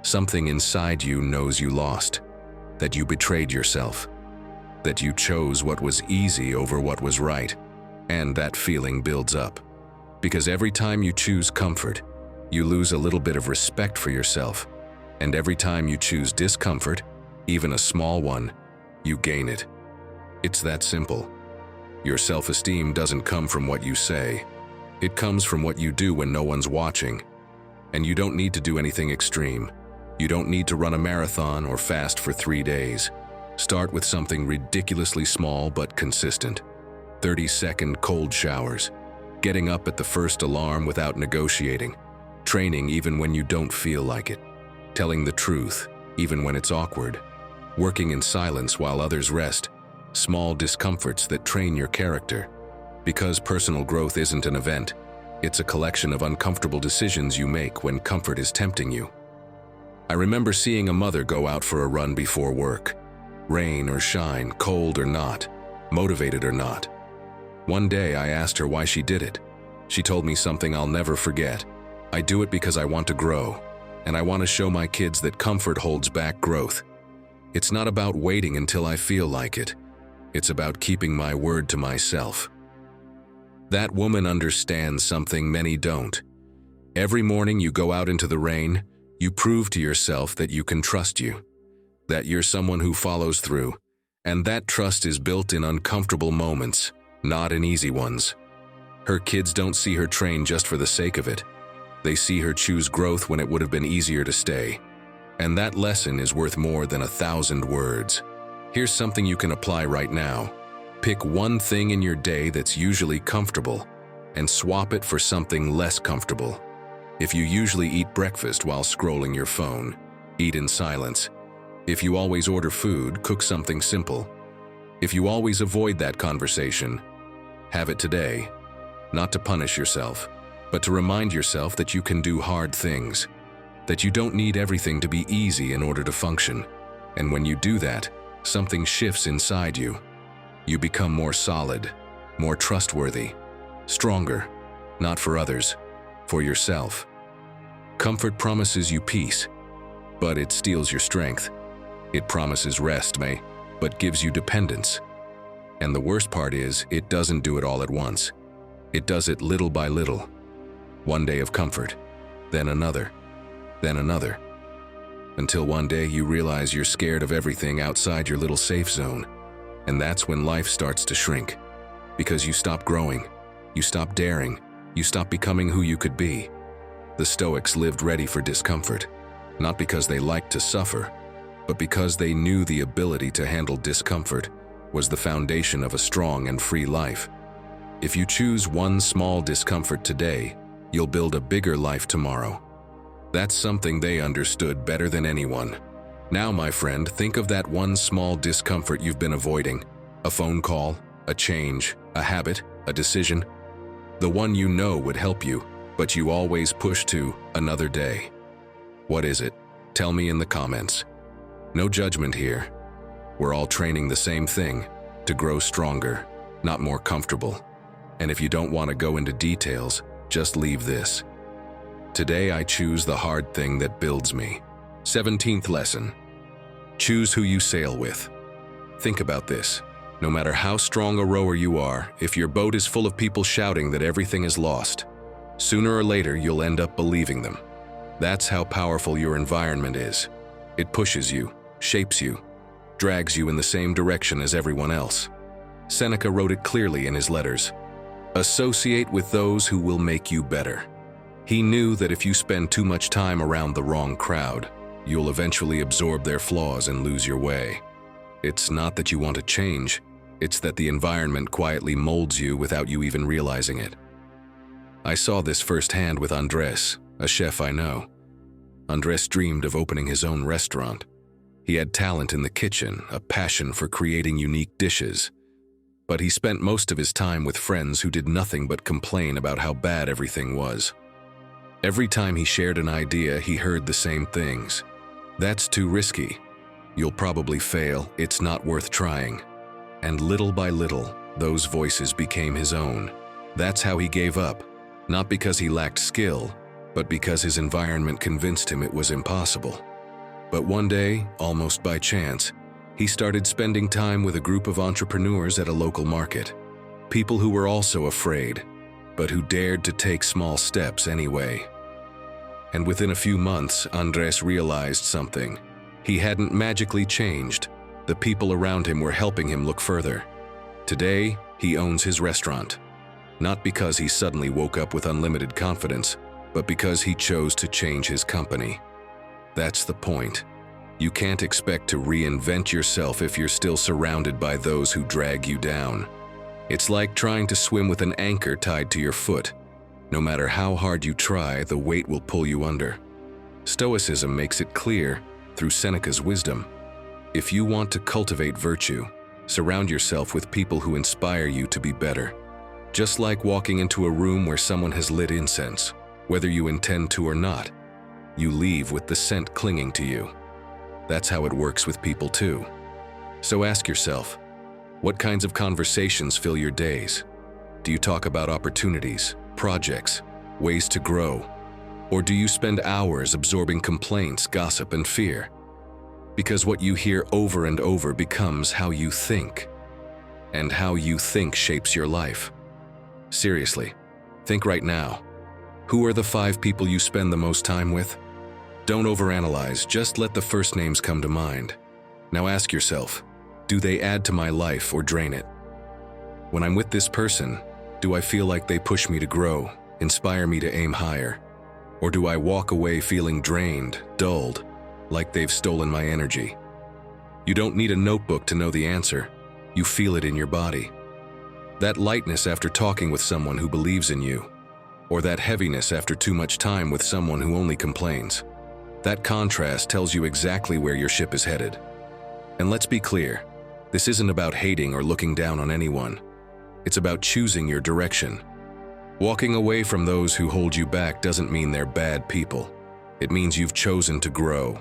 S1: something inside you knows you lost. That you betrayed yourself. That you chose what was easy over what was right. And that feeling builds up. Because every time you choose comfort, you lose a little bit of respect for yourself. And every time you choose discomfort, even a small one, you gain it. It's that simple. Your self-esteem doesn't come from what you say. It comes from what you do when no one's watching. And you don't need to do anything extreme. You don't need to run a marathon or fast for 3 days. Start with something ridiculously small but consistent. 30-second cold showers. Getting up at the first alarm without negotiating. Training even when you don't feel like it. Telling the truth, even when it's awkward. Working in silence while others rest. Small discomforts that train your character. Because personal growth isn't an event, it's a collection of uncomfortable decisions you make when comfort is tempting you. I remember seeing a mother go out for a run before work. Rain or shine, cold or not, motivated or not. One day I asked her why she did it. She told me something I'll never forget. I do it because I want to grow, and I want to show my kids that comfort holds back growth. It's not about waiting until I feel like it. It's about keeping my word to myself. That woman understands something many don't. Every morning you go out into the rain, you prove to yourself that you can trust you, that you're someone who follows through, and that trust is built in uncomfortable moments, not in easy ones. Her kids don't see her train just for the sake of it. They see her choose growth when it would have been easier to stay. And that lesson is worth more than 1,000 words. Here's something you can apply right now. Pick one thing in your day that's usually comfortable and swap it for something less comfortable. If you usually eat breakfast while scrolling your phone, eat in silence. If you always order food, cook something simple. If you always avoid that conversation, have it today. Not to punish yourself, but to remind yourself that you can do hard things, that you don't need everything to be easy in order to function. And when you do that, something shifts inside you. You become more solid, more trustworthy, stronger, not for others, for yourself. Comfort promises you peace, but it steals your strength. It promises rest, but gives you dependence. And the worst part is, it doesn't do it all at once. It does it little by little. One day of comfort, then another, until one day you realize you're scared of everything outside your little safe zone. And that's when life starts to shrink. Because you stop growing, you stop daring, you stop becoming who you could be. The Stoics lived ready for discomfort, not because they liked to suffer, but because they knew the ability to handle discomfort was the foundation of a strong and free life. If you choose one small discomfort today, you'll build a bigger life tomorrow. That's something they understood better than anyone. Now, my friend, think of that one small discomfort you've been avoiding. A phone call, a change, a habit, a decision. The one you know would help you, but you always push to another day. What is it? Tell me in the comments. No judgment here. We're all training the same thing, to grow stronger, not more comfortable. And if you don't want to go into details, just leave this. Today I choose the hard thing that builds me. 17th lesson. Choose who you sail with. Think about this. No matter how strong a rower you are, if your boat is full of people shouting that everything is lost, sooner or later you'll end up believing them. That's how powerful your environment is. It pushes you, shapes you, drags you in the same direction as everyone else. Seneca wrote it clearly in his letters. Associate with those who will make you better. He knew that if you spend too much time around the wrong crowd, you'll eventually absorb their flaws and lose your way. It's not that you want to change, it's that the environment quietly molds you without you even realizing it. I saw this firsthand with Andres, a chef I know. Andres dreamed of opening his own restaurant. He had talent in the kitchen, a passion for creating unique dishes. But he spent most of his time with friends who did nothing but complain about how bad everything was. Every time he shared an idea, he heard the same things. That's too risky. You'll probably fail. It's not worth trying. And little by little, those voices became his own. That's how he gave up. Not because he lacked skill, but because his environment convinced him it was impossible. But one day, almost by chance, he started spending time with a group of entrepreneurs at a local market. People who were also afraid, but who dared to take small steps anyway. And within a few months, Andres realized something. He hadn't magically changed. The people around him were helping him look further. Today, he owns his restaurant. Not because he suddenly woke up with unlimited confidence, but because he chose to change his company. That's the point. You can't expect to reinvent yourself if you're still surrounded by those who drag you down. It's like trying to swim with an anchor tied to your foot. No matter how hard you try, the weight will pull you under. Stoicism makes it clear through Seneca's wisdom. If you want to cultivate virtue, surround yourself with people who inspire you to be better. Just like walking into a room where someone has lit incense, whether you intend to or not, you leave with the scent clinging to you. That's how it works with people too. So ask yourself, what kinds of conversations fill your days? Do you talk about opportunities, projects, ways to grow? Or do you spend hours absorbing complaints, gossip, and fear? Because what you hear over and over becomes how you think. And how you think shapes your life. Seriously, think right now. Who are the 5 people you spend the most time with? Don't overanalyze, just let the first names come to mind. Now ask yourself, do they add to my life or drain it? When I'm with this person, do I feel like they push me to grow, inspire me to aim higher? Or do I walk away feeling drained, dulled, like they've stolen my energy? You don't need a notebook to know the answer. You feel it in your body. That lightness after talking with someone who believes in you, or that heaviness after too much time with someone who only complains. That contrast tells you exactly where your ship is headed. And let's be clear, this isn't about hating or looking down on anyone. It's about choosing your direction. Walking away from those who hold you back doesn't mean they're bad people. It means you've chosen to grow.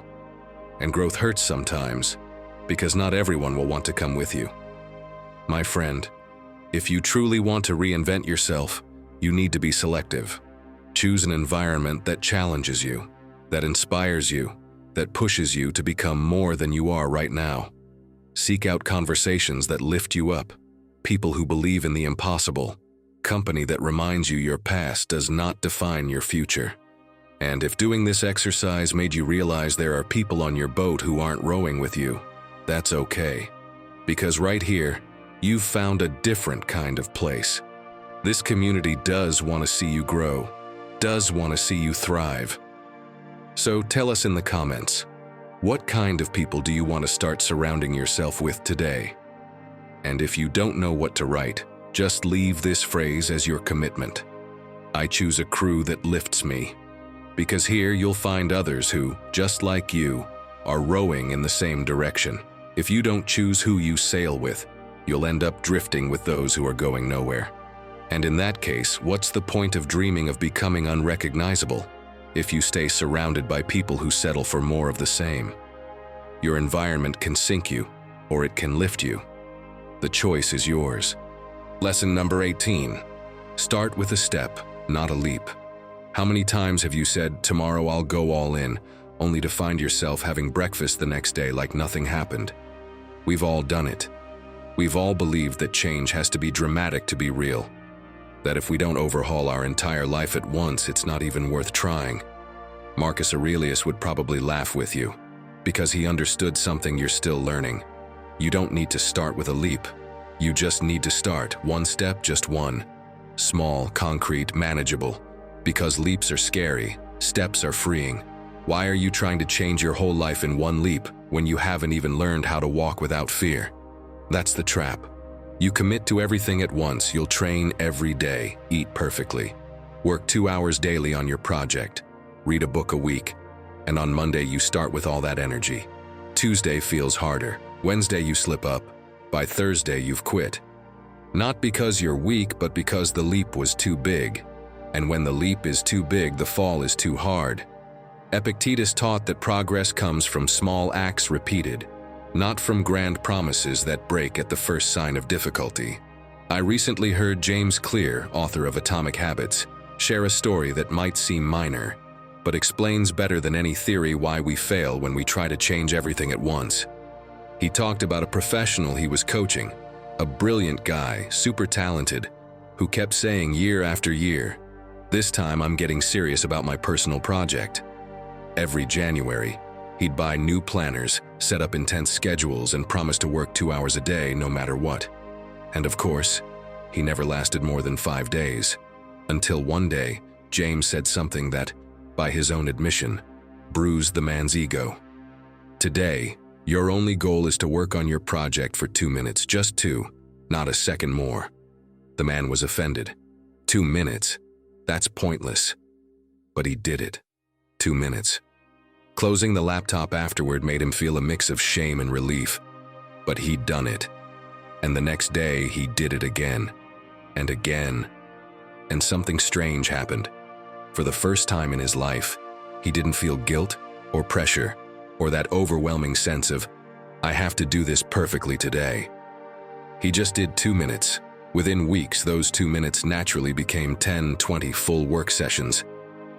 S1: And growth hurts sometimes, because not everyone will want to come with you. My friend, if you truly want to reinvent yourself, you need to be selective. Choose an environment that challenges you, that inspires you, that pushes you to become more than you are right now. Seek out conversations that lift you up, people who believe in the impossible, company that reminds you your past does not define your future. And if doing this exercise made you realize there are people on your boat who aren't rowing with you, that's okay. Because right here, you've found a different kind of place. This community does want to see you grow, does want to see you thrive. So tell us in the comments, what kind of people do you want to start surrounding yourself with today? And if you don't know what to write, just leave this phrase as your commitment. I choose a crew that lifts me. Because here you'll find others who, just like you, are rowing in the same direction. If you don't choose who you sail with, you'll end up drifting with those who are going nowhere. And in that case, what's the point of dreaming of becoming unrecognizable if you stay surrounded by people who settle for more of the same? Your environment can sink you, or it can lift you. The choice is yours. Lesson number 18. Start with a step, not a leap. How many times have you said, "Tomorrow I'll go all in," only to find yourself having breakfast the next day like nothing happened? We've all done it. We've all believed that change has to be dramatic to be real. That if we don't overhaul our entire life at once, it's not even worth trying. Marcus Aurelius would probably laugh with you, because he understood something you're still learning. You don't need to start with a leap. You just need to start, one step, just one. Small, concrete, manageable. Because leaps are scary, steps are freeing. Why are you trying to change your whole life in one leap when you haven't even learned how to walk without fear? That's the trap. You commit to everything at once, you'll train every day, eat perfectly, work 2 hours daily on your project, read a book a week, and on Monday you start with all that energy. Tuesday feels harder, Wednesday you slip up, by Thursday you've quit. Not because you're weak, but because the leap was too big. And when the leap is too big, the fall is too hard. Epictetus taught that progress comes from small acts repeated, not from grand promises that break at the first sign of difficulty. I recently heard James Clear, author of Atomic Habits, share a story that might seem minor, but explains better than any theory why we fail when we try to change everything at once. He talked about a professional he was coaching, a brilliant guy, super talented, who kept saying year after year, "This time I'm getting serious about my personal project." Every January, he'd buy new planners, set up intense schedules, and promise to work 2 hours a day no matter what. And of course, he never lasted more than 5 days. Until one day, James said something that, by his own admission, bruised the man's ego. "Today, your only goal is to work on your project for 2 minutes, just 2, not a second more." The man was offended. 2 minutes? That's pointless. But he did it. 2 minutes. Closing the laptop afterward made him feel a mix of shame and relief. But he'd done it. And the next day, he did it again. And again. And something strange happened. For the first time in his life, he didn't feel guilt or pressure or that overwhelming sense of, "I have to do this perfectly today." He just did 2 minutes. Within weeks, those 2 minutes naturally became 10, 20 full work sessions.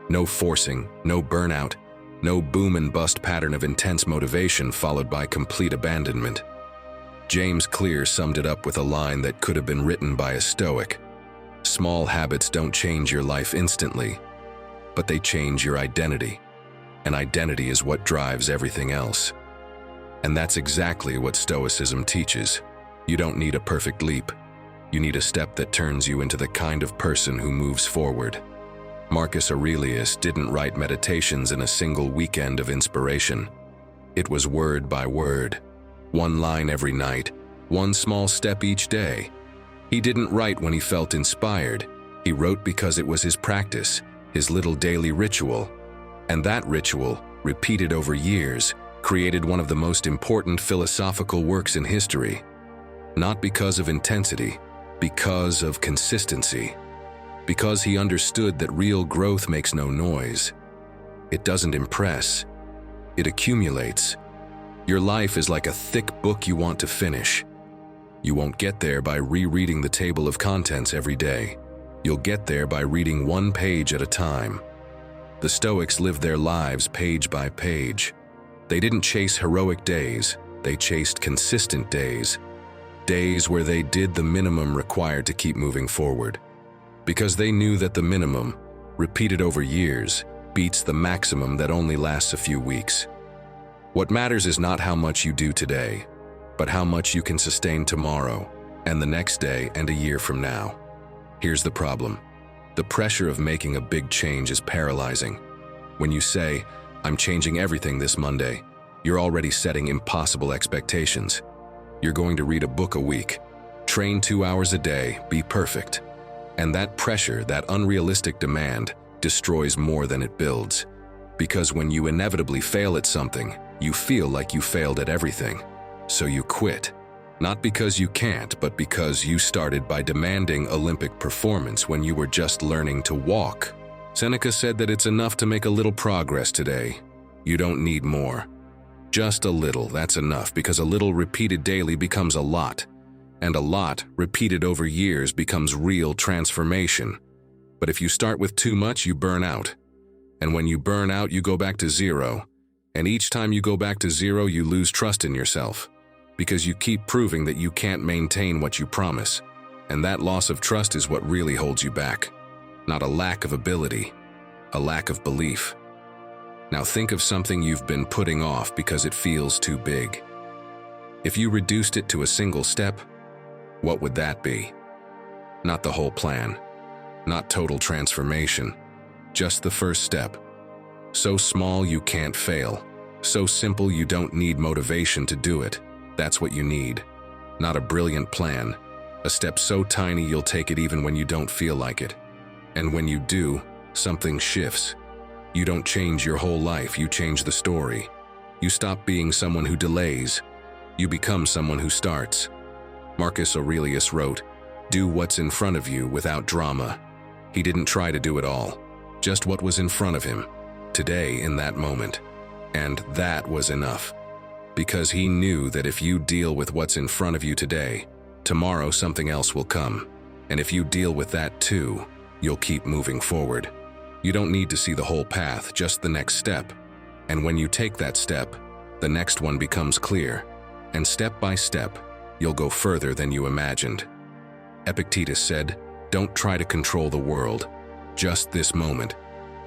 S1: No forcing, no burnout, no boom and bust pattern of intense motivation followed by complete abandonment. James Clear summed it up with a line that could have been written by a Stoic. Small habits don't change your life instantly, but they change your identity. And identity is what drives everything else. And that's exactly what Stoicism teaches. You don't need a perfect leap. You need a step that turns you into the kind of person who moves forward. Marcus Aurelius didn't write meditations in a single weekend of inspiration. It was word by word, one line every night, one small step each day. He didn't write when he felt inspired. He wrote because it was his practice, his little daily ritual. And that ritual, repeated over years, created one of the most important philosophical works in history. Not because of intensity, because of consistency. Because he understood that real growth makes no noise. It doesn't impress. It accumulates. Your life is like a thick book you want to finish. You won't get there by rereading the table of contents every day. You'll get there by reading one page at a time. The Stoics lived their lives page by page. They didn't chase heroic days, they chased consistent days. Days where they did the minimum required to keep moving forward. Because they knew that the minimum, repeated over years, beats the maximum that only lasts a few weeks. What matters is not how much you do today, but how much you can sustain tomorrow, and the next day and a year from now. Here's the problem. The pressure of making a big change is paralyzing. When you say, "I'm changing everything this Monday," you're already setting impossible expectations. You're going to read a book a week, train 2 hours a day, be perfect. And that pressure, that unrealistic demand, destroys more than it builds. Because when you inevitably fail at something, you feel like you failed at everything. So you quit. Not because you can't, but because you started by demanding Olympic performance when you were just learning to walk. Seneca said that it's enough to make a little progress today. You don't need more. Just a little, that's enough, because a little repeated daily becomes a lot. And a lot, repeated over years, becomes real transformation. But if you start with too much, you burn out. And when you burn out, you go back to zero. And each time you go back to zero, you lose trust in yourself. Because you keep proving that you can't maintain what you promise. And that loss of trust is what really holds you back. Not a lack of ability, a lack of belief. Now think of something you've been putting off because it feels too big. If you reduced it to a single step, what would that be? Not the whole plan, not total transformation, just the first step. So small you can't fail, so simple you don't need motivation to do it. That's what you need. Not a brilliant plan, a step so tiny you'll take it even when you don't feel like it. And when you do, something shifts. You don't change your whole life, you change the story. You stop being someone who delays. You become someone who starts. Marcus Aurelius wrote, "Do what's in front of you without drama." He didn't try to do it all, just what was in front of him, today in that moment. And that was enough. Because he knew that if you deal with what's in front of you today, tomorrow something else will come. And if you deal with that too, you'll keep moving forward. You don't need to see the whole path, just the next step. And when you take that step, the next one becomes clear. And step by step, you'll go further than you imagined. Epictetus said, "Don't try to control the world, just this moment.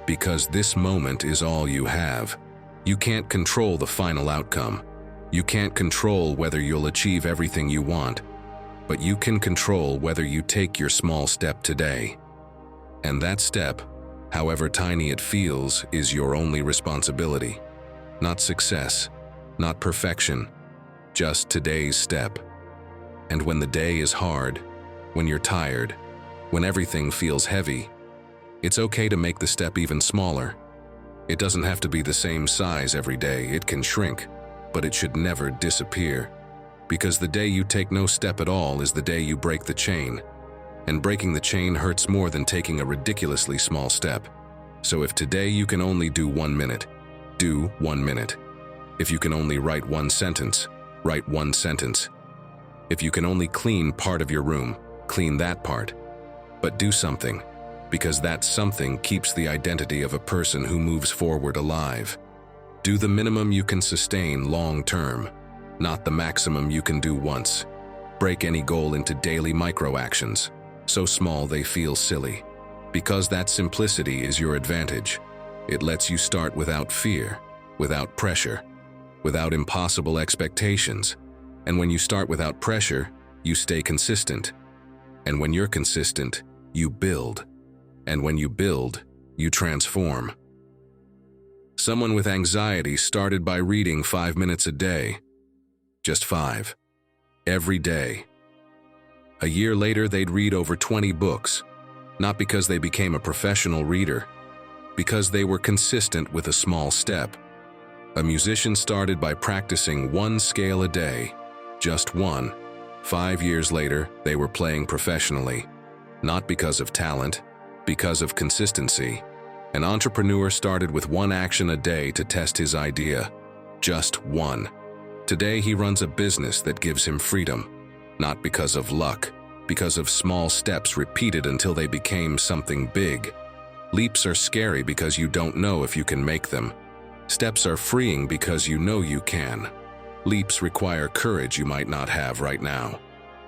S1: Because this moment is all you have. You can't control the final outcome. You can't control whether you'll achieve everything you want. But you can control whether you take your small step today. And that step, however tiny it feels, is your only responsibility. Not success, not perfection, just today's step. And when the day is hard, when you're tired, when everything feels heavy, it's okay to make the step even smaller. It doesn't have to be the same size every day, it can shrink, but it should never disappear. Because the day you take no step at all is the day you break the chain. And breaking the chain hurts more than taking a ridiculously small step. So if today you can only do 1 minute, do 1 minute. If you can only write one sentence, write one sentence. If you can only clean part of your room, clean that part. But do something, because that something keeps the identity of a person who moves forward alive. Do the minimum you can sustain long term, not the maximum you can do once. Break any goal into daily micro-actions, so small they feel silly. Because that simplicity is your advantage. It lets you start without fear, without pressure, without impossible expectations. And when you start without pressure, you stay consistent. And when you're consistent, you build. And when you build, you transform. Someone with anxiety started by reading 5 minutes a day. Just 5. every day. A year later, they'd read over 20 books, not because they became a professional reader, because they were consistent with a small step. A musician started by practicing one scale a day, just one. 5 years later, they were playing professionally, not because of talent, because of consistency. An entrepreneur started with one action a day to test his idea, just one. Today, he runs a business that gives him freedom, not because of luck, because of small steps repeated until they became something big. Leaps are scary because you don't know if you can make them. Steps are freeing because you know you can. Leaps require courage you might not have right now.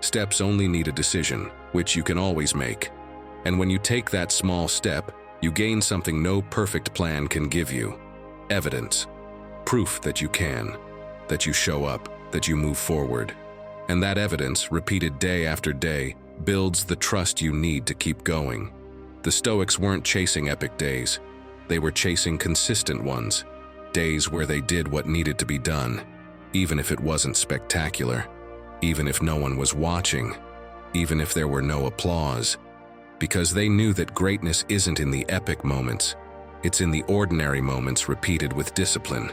S1: Steps only need a decision, which you can always make. And when you take that small step, you gain something no perfect plan can give you. Evidence. Proof that you can, that you show up, that you move forward. And that evidence, repeated day after day, builds the trust you need to keep going. The Stoics weren't chasing epic days. They were chasing consistent ones. Days where they did what needed to be done, even if it wasn't spectacular, even if no one was watching, even if there were no applause. Because they knew that greatness isn't in the epic moments, it's in the ordinary moments repeated with discipline.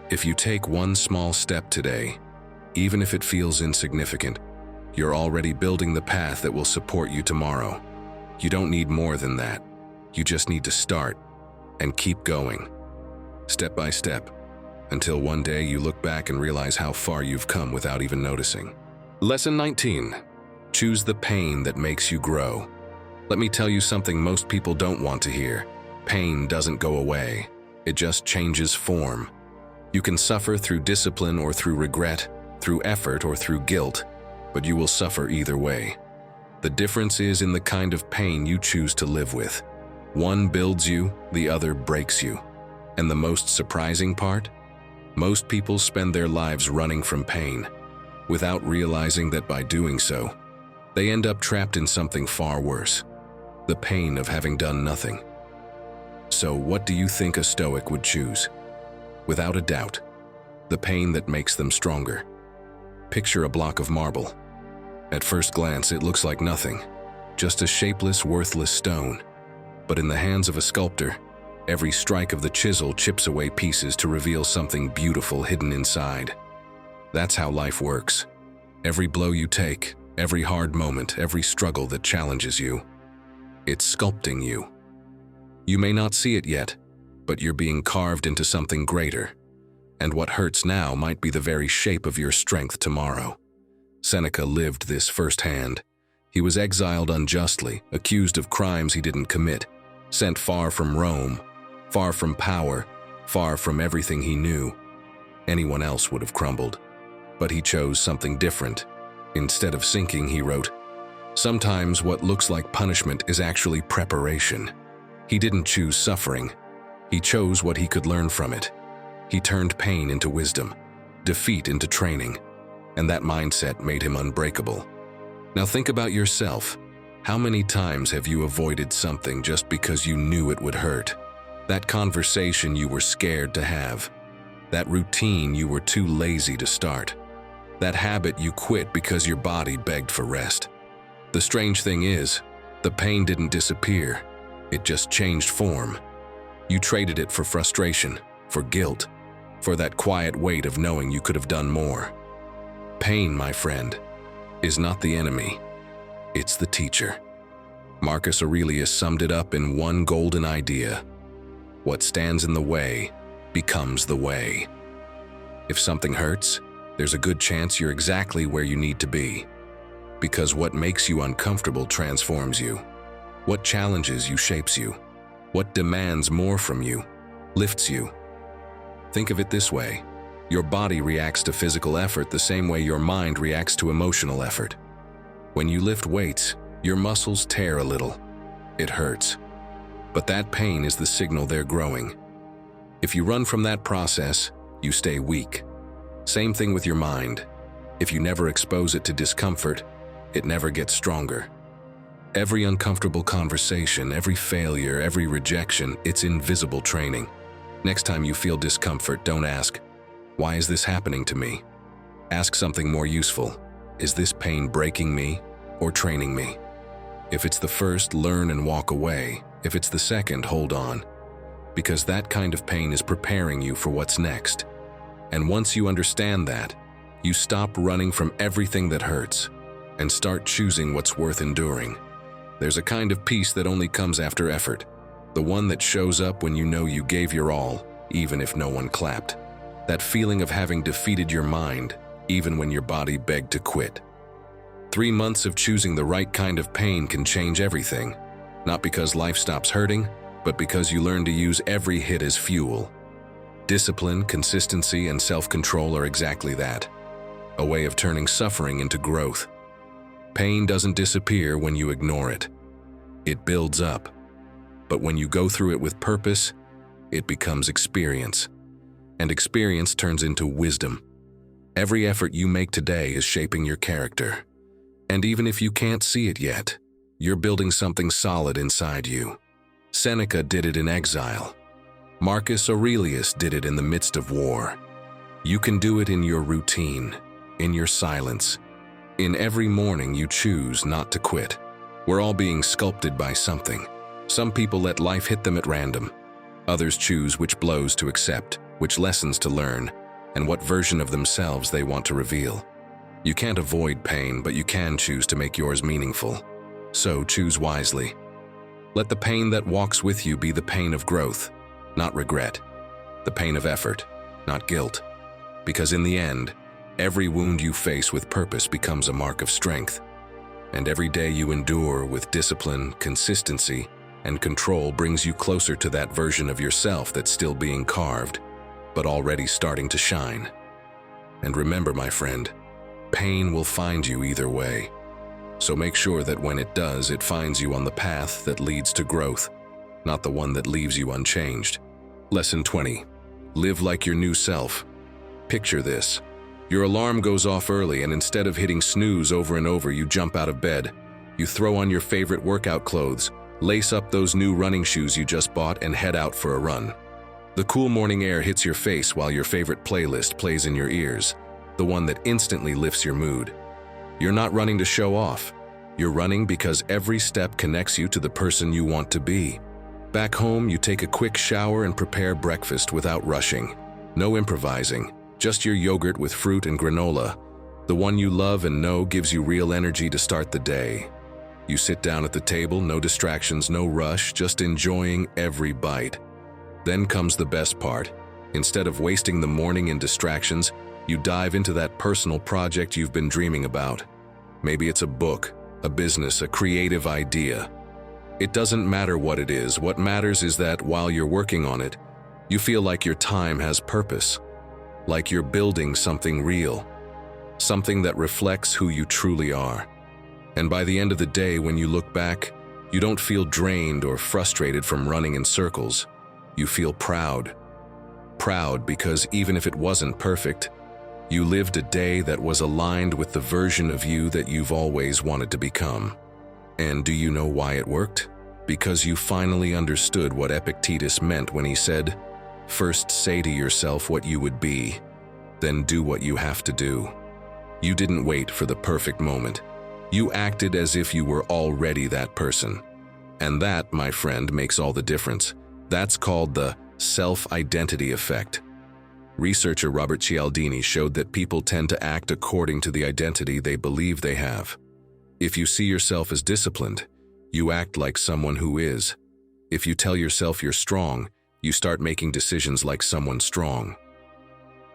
S1: If you take one small step today, even if it feels insignificant, you're already building the path that will support you tomorrow. You don't need more than that. You just need to start and keep going, step by step, until one day you look back and realize how far you've come without even noticing. Lesson 19. Choose the pain that makes you grow. Let me tell you something most people don't want to hear. Pain doesn't go away. It just changes form. You can suffer through discipline or through regret, through effort or through guilt, but you will suffer either way. The difference is in the kind of pain you choose to live with. One builds you, the other breaks you. And the most surprising part? Most people spend their lives running from pain, without realizing that by doing so, they end up trapped in something far worse, the pain of having done nothing. So what do you think a Stoic would choose? Without a doubt, the pain that makes them stronger. Picture a block of marble. At first glance, it looks like nothing, just a shapeless, worthless stone. But in the hands of a sculptor, every strike of the chisel chips away pieces to reveal something beautiful hidden inside. That's how life works. Every blow you take, every hard moment, every struggle that challenges you, it's sculpting you. You may not see it yet, but you're being carved into something greater. And what hurts now might be the very shape of your strength tomorrow. Seneca lived this firsthand. He was exiled unjustly, accused of crimes he didn't commit, sent far from Rome, far from power, far from everything he knew. Anyone else would have crumbled. But he chose something different. Instead of sinking, he wrote, "Sometimes what looks like punishment is actually preparation." He didn't choose suffering. He chose what he could learn from it. He turned pain into wisdom, defeat into training, and that mindset made him unbreakable. Now think about yourself. How many times have you avoided something just because you knew it would hurt? That conversation you were scared to have. That routine you were too lazy to start. That habit you quit because your body begged for rest. The strange thing is, the pain didn't disappear. It just changed form. You traded it for frustration, for guilt, for that quiet weight of knowing you could have done more. Pain, my friend, is not the enemy. It's the teacher. Marcus Aurelius summed it up in one golden idea. What stands in the way becomes the way. If something hurts, there's a good chance you're exactly where you need to be. Because what makes you uncomfortable transforms you. What challenges you shapes you. What demands more from you lifts you. Think of it this way. Your body reacts to physical effort the same way your mind reacts to emotional effort. When you lift weights, your muscles tear a little. It hurts. But that pain is the signal they're growing. If you run from that process, you stay weak. Same thing with your mind. If you never expose it to discomfort, it never gets stronger. Every uncomfortable conversation, every failure, every rejection, it's invisible training. Next time you feel discomfort, don't ask, "Why is this happening to me?" Ask something more useful. Is this pain breaking me or training me? If it's the first, learn and walk away. If it's the second, hold on. Because that kind of pain is preparing you for what's next. And once you understand that, you stop running from everything that hurts and start choosing what's worth enduring. There's a kind of peace that only comes after effort, the one that shows up when you know you gave your all, even if no one clapped. That feeling of having defeated your mind, even when your body begged to quit. 3 months of choosing the right kind of pain can change everything, not because life stops hurting, but because you learn to use every hit as fuel. Discipline, consistency, and self-control are exactly that, a way of turning suffering into growth. Pain doesn't disappear when you ignore it. It builds up. But when you go through it with purpose, it becomes experience. And experience turns into wisdom. Every effort you make today is shaping your character. And even if you can't see it yet, you're building something solid inside you. Seneca did it in exile. Marcus Aurelius did it in the midst of war. You can do it in your routine, in your silence. In every morning you choose not to quit. We're all being sculpted by something. Some people let life hit them at random. Others choose which blows to accept, which lessons to learn, and what version of themselves they want to reveal. You can't avoid pain, but you can choose to make yours meaningful. So choose wisely. Let the pain that walks with you be the pain of growth, not regret. The pain of effort, not guilt. Because in the end, every wound you face with purpose becomes a mark of strength. And every day you endure with discipline, consistency, and control brings you closer to that version of yourself that's still being carved, but already starting to shine. And remember, my friend, pain will find you either way. So make sure that when it does, it finds you on the path that leads to growth, not the one that leaves you unchanged. Lesson 20. Live like your new self. Picture this. Your alarm goes off early, and instead of hitting snooze over and over, you jump out of bed. You throw on your favorite workout clothes, lace up those new running shoes you just bought, and head out for a run. The cool morning air hits your face while your favorite playlist plays in your ears, the one that instantly lifts your mood. You're not running to show off. You're running because every step connects you to the person you want to be. Back home, you take a quick shower and prepare breakfast without rushing. No improvising, just your yogurt with fruit and granola. The one you love and know gives you real energy to start the day. You sit down at the table, no distractions, no rush, just enjoying every bite. Then comes the best part. Instead of wasting the morning in distractions, you dive into that personal project you've been dreaming about. Maybe it's a book, a business, a creative idea. It doesn't matter what it is. What matters is that while you're working on it, you feel like your time has purpose, like you're building something real, something that reflects who you truly are. And by the end of the day, when you look back, you don't feel drained or frustrated from running in circles. You feel proud. Proud because even if it wasn't perfect, you lived a day that was aligned with the version of you that you've always wanted to become. And do you know why it worked? Because you finally understood what Epictetus meant when he said, "First say to yourself what you would be, then do what you have to do." You didn't wait for the perfect moment. You acted as if you were already that person. And that, my friend, makes all the difference. That's called the self-identity effect. Researcher Robert Cialdini showed that people tend to act according to the identity they believe they have. If you see yourself as disciplined, you act like someone who is. If you tell yourself you're strong, you start making decisions like someone strong.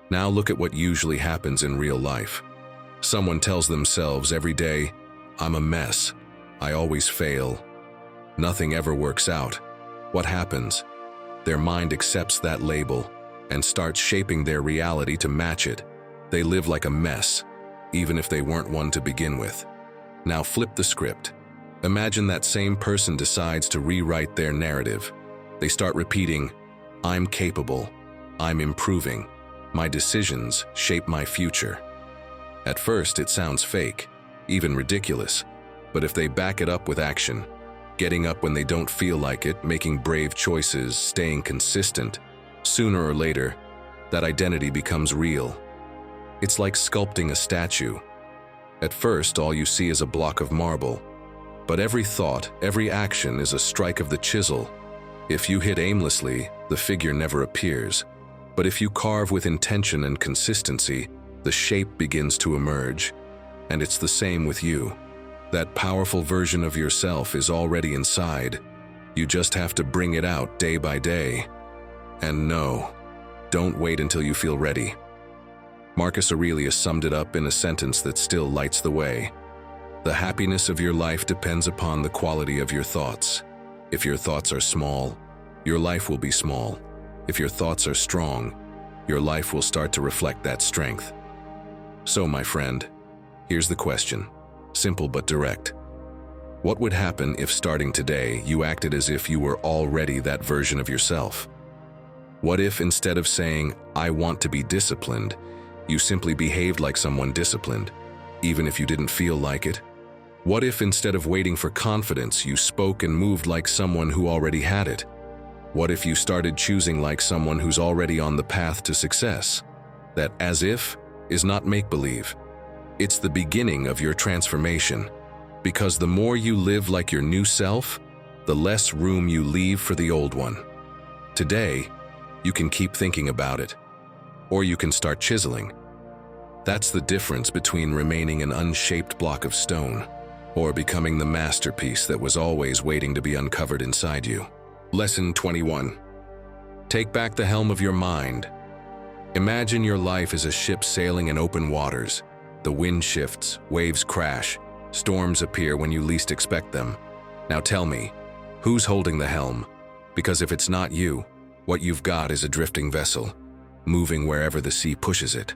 S1: Now look at what usually happens in real life. Someone tells themselves every day, "I'm a mess. I always fail. Nothing ever works out." What happens? Their mind accepts that label and starts shaping their reality to match it. They live like a mess, even if they weren't one to begin with. Now flip the script. Imagine that same person decides to rewrite their narrative. They start repeating, "I'm capable. I'm improving. My decisions shape my future." At first, it sounds fake, even ridiculous, but if they back it up with action, getting up when they don't feel like it, making brave choices, staying consistent, sooner or later, that identity becomes real. It's like sculpting a statue. At first, all you see is a block of marble. But every thought, every action is a strike of the chisel. If you hit aimlessly, the figure never appears. But if you carve with intention and consistency, the shape begins to emerge. And it's the same with you. That powerful version of yourself is already inside. You just have to bring it out day by day. And no, don't wait until you feel ready. Marcus Aurelius summed it up in a sentence that still lights the way. The happiness of your life depends upon the quality of your thoughts. If your thoughts are small, your life will be small. If your thoughts are strong, your life will start to reflect that strength. So, my friend, here's the question, simple but direct. What would happen if starting today you acted as if you were already that version of yourself? What if instead of saying, "I want to be disciplined," you simply behaved like someone disciplined, even if you didn't feel like it? What if instead of waiting for confidence, you spoke and moved like someone who already had it? What if you started choosing like someone who's already on the path to success? That as if is not make-believe. It's the beginning of your transformation. Because the more you live like your new self, the less room you leave for the old one. Today, you can keep thinking about it, or you can start chiseling. That's the difference between remaining an unshaped block of stone or becoming the masterpiece that was always waiting to be uncovered inside you. Lesson 21. Take back the helm of your mind. Imagine your life as a ship sailing in open waters. The wind shifts, waves crash, storms appear when you least expect them. Now tell me, who's holding the helm? Because if it's not you, what you've got is a drifting vessel, moving wherever the sea pushes it.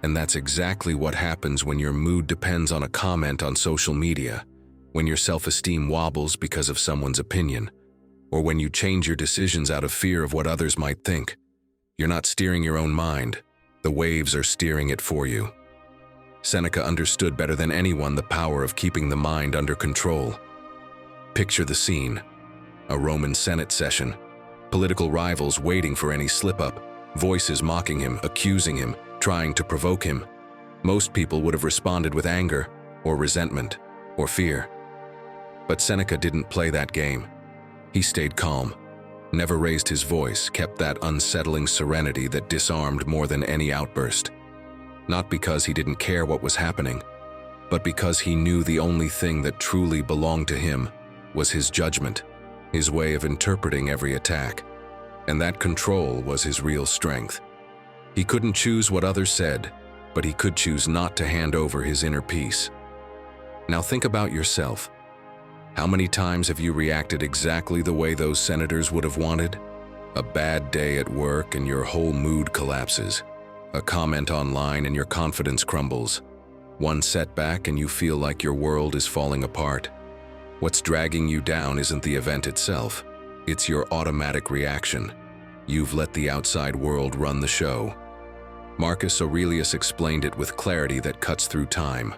S1: And that's exactly what happens when your mood depends on a comment on social media, when your self-esteem wobbles because of someone's opinion, or when you change your decisions out of fear of what others might think. You're not steering your own mind. The waves are steering it for you. Seneca understood better than anyone the power of keeping the mind under control. Picture the scene. A Roman Senate session. Political rivals waiting for any slip-up. Voices mocking him, accusing him, trying to provoke him. Most people would have responded with anger, or resentment, or fear. But Seneca didn't play that game. He stayed calm, never raised his voice, kept that unsettling serenity that disarmed more than any outburst. Not because he didn't care what was happening, but because he knew the only thing that truly belonged to him was his judgment, his way of interpreting every attack. And that control was his real strength. He couldn't choose what others said, but he could choose not to hand over his inner peace. Now think about yourself. How many times have you reacted exactly the way those senators would have wanted? A bad day at work and your whole mood collapses. A comment online and your confidence crumbles. One setback and you feel like your world is falling apart. What's dragging you down isn't the event itself. It's your automatic reaction. You've let the outside world run the show. Marcus Aurelius explained it with clarity that cuts through time.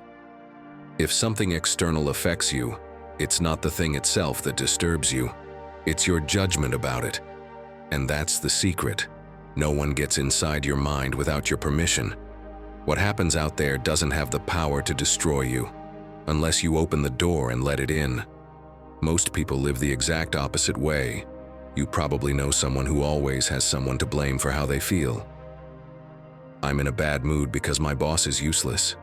S1: If something external affects you, it's not the thing itself that disturbs you. It's your judgment about it. And that's the secret. No one gets inside your mind without your permission. What happens out there doesn't have the power to destroy you, unless you open the door and let it in. Most people live the exact opposite way. You probably know someone who always has someone to blame for how they feel. I'm in a bad mood because my boss is useless.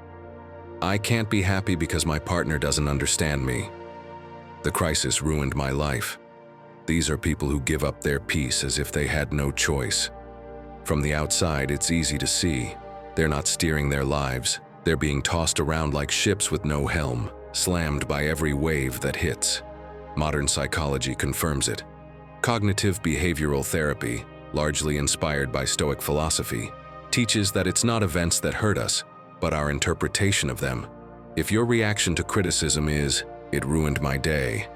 S1: I can't be happy because my partner doesn't understand me. The crisis ruined my life. These are people who give up their peace as if they had no choice. From the outside, it's easy to see. They're not steering their lives. They're being tossed around like ships with no helm, slammed by every wave that hits. Modern psychology confirms it. Cognitive behavioral therapy, largely inspired by Stoic philosophy, teaches that it's not events that hurt us, but our interpretation of them. If your reaction to criticism is, "It ruined my day,"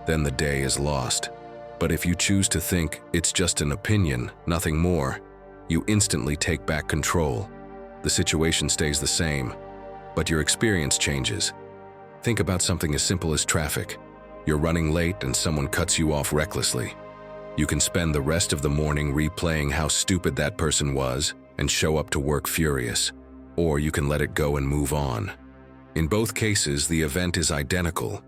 S1: then the day is lost. But if you choose to think, "It's just an opinion, nothing more," you instantly take back control. The situation stays the same, but your experience changes. Think about something as simple as traffic. You're running late and someone cuts you off recklessly. You can spend the rest of the morning replaying how stupid that person was and show up to work furious, or you can let it go and move on. In both cases, the event is identical.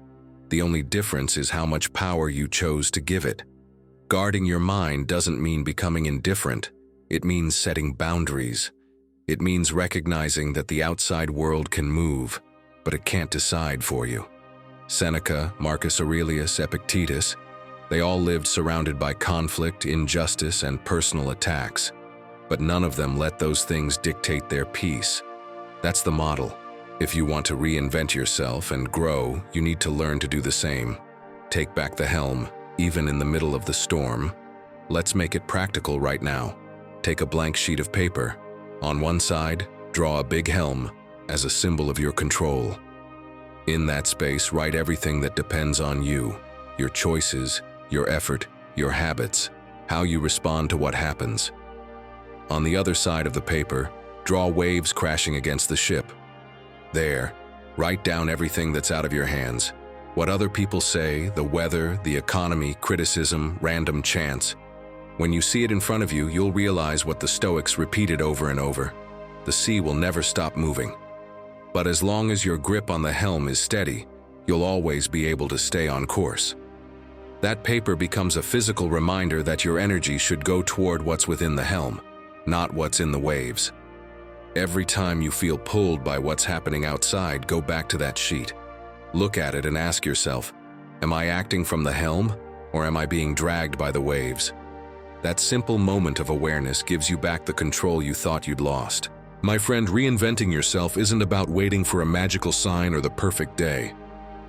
S1: The only difference is how much power you chose to give it. Guarding your mind doesn't mean becoming indifferent. It means setting boundaries. It means recognizing that the outside world can move, but it can't decide for you. Seneca, Marcus Aurelius, Epictetus, they all lived surrounded by conflict, injustice, and personal attacks. But none of them let those things dictate their peace. That's the model. If you want to reinvent yourself and grow, you need to learn to do the same. Take back the helm, even in the middle of the storm. Let's make it practical right now. Take a blank sheet of paper. On one side, draw a big helm as a symbol of your control. In that space, write everything that depends on you, your choices, your effort, your habits, how you respond to what happens. On the other side of the paper, draw waves crashing against the ship. There, write down everything that's out of your hands. What other people say, the weather, the economy, criticism, random chance. When you see it in front of you, you'll realize what the Stoics repeated over and over. The sea will never stop moving. But as long as your grip on the helm is steady, you'll always be able to stay on course. That paper becomes a physical reminder that your energy should go toward what's within the helm, not what's in the waves. Every time you feel pulled by what's happening outside, go back to that sheet. Look at it and ask yourself, am I acting from the helm, or am I being dragged by the waves? That simple moment of awareness gives you back the control you thought you'd lost. My friend, reinventing yourself isn't about waiting for a magical sign or the perfect day.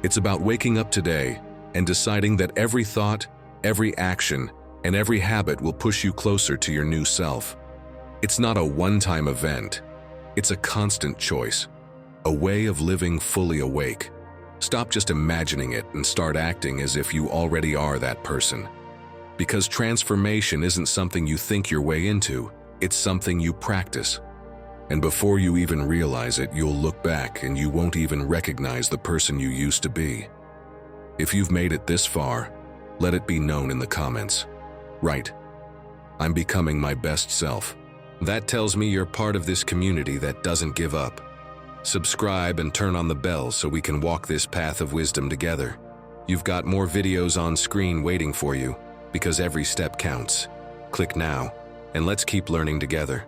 S1: It's about waking up today and deciding that every thought, every action, and every habit will push you closer to your new self. It's not a one-time event. It's a constant choice, a way of living fully awake. Stop just imagining it and start acting as if you already are that person. Because transformation isn't something you think your way into, it's something you practice. And before you even realize it, you'll look back and you won't even recognize the person you used to be. If you've made it this far, let it be known in the comments. Write, I'm becoming my best self. That tells me you're part of this community that doesn't give up. Subscribe and turn on the bell so we can walk this path of wisdom together. You've got more videos on screen waiting for you, because every step counts. Click now, and let's keep learning together.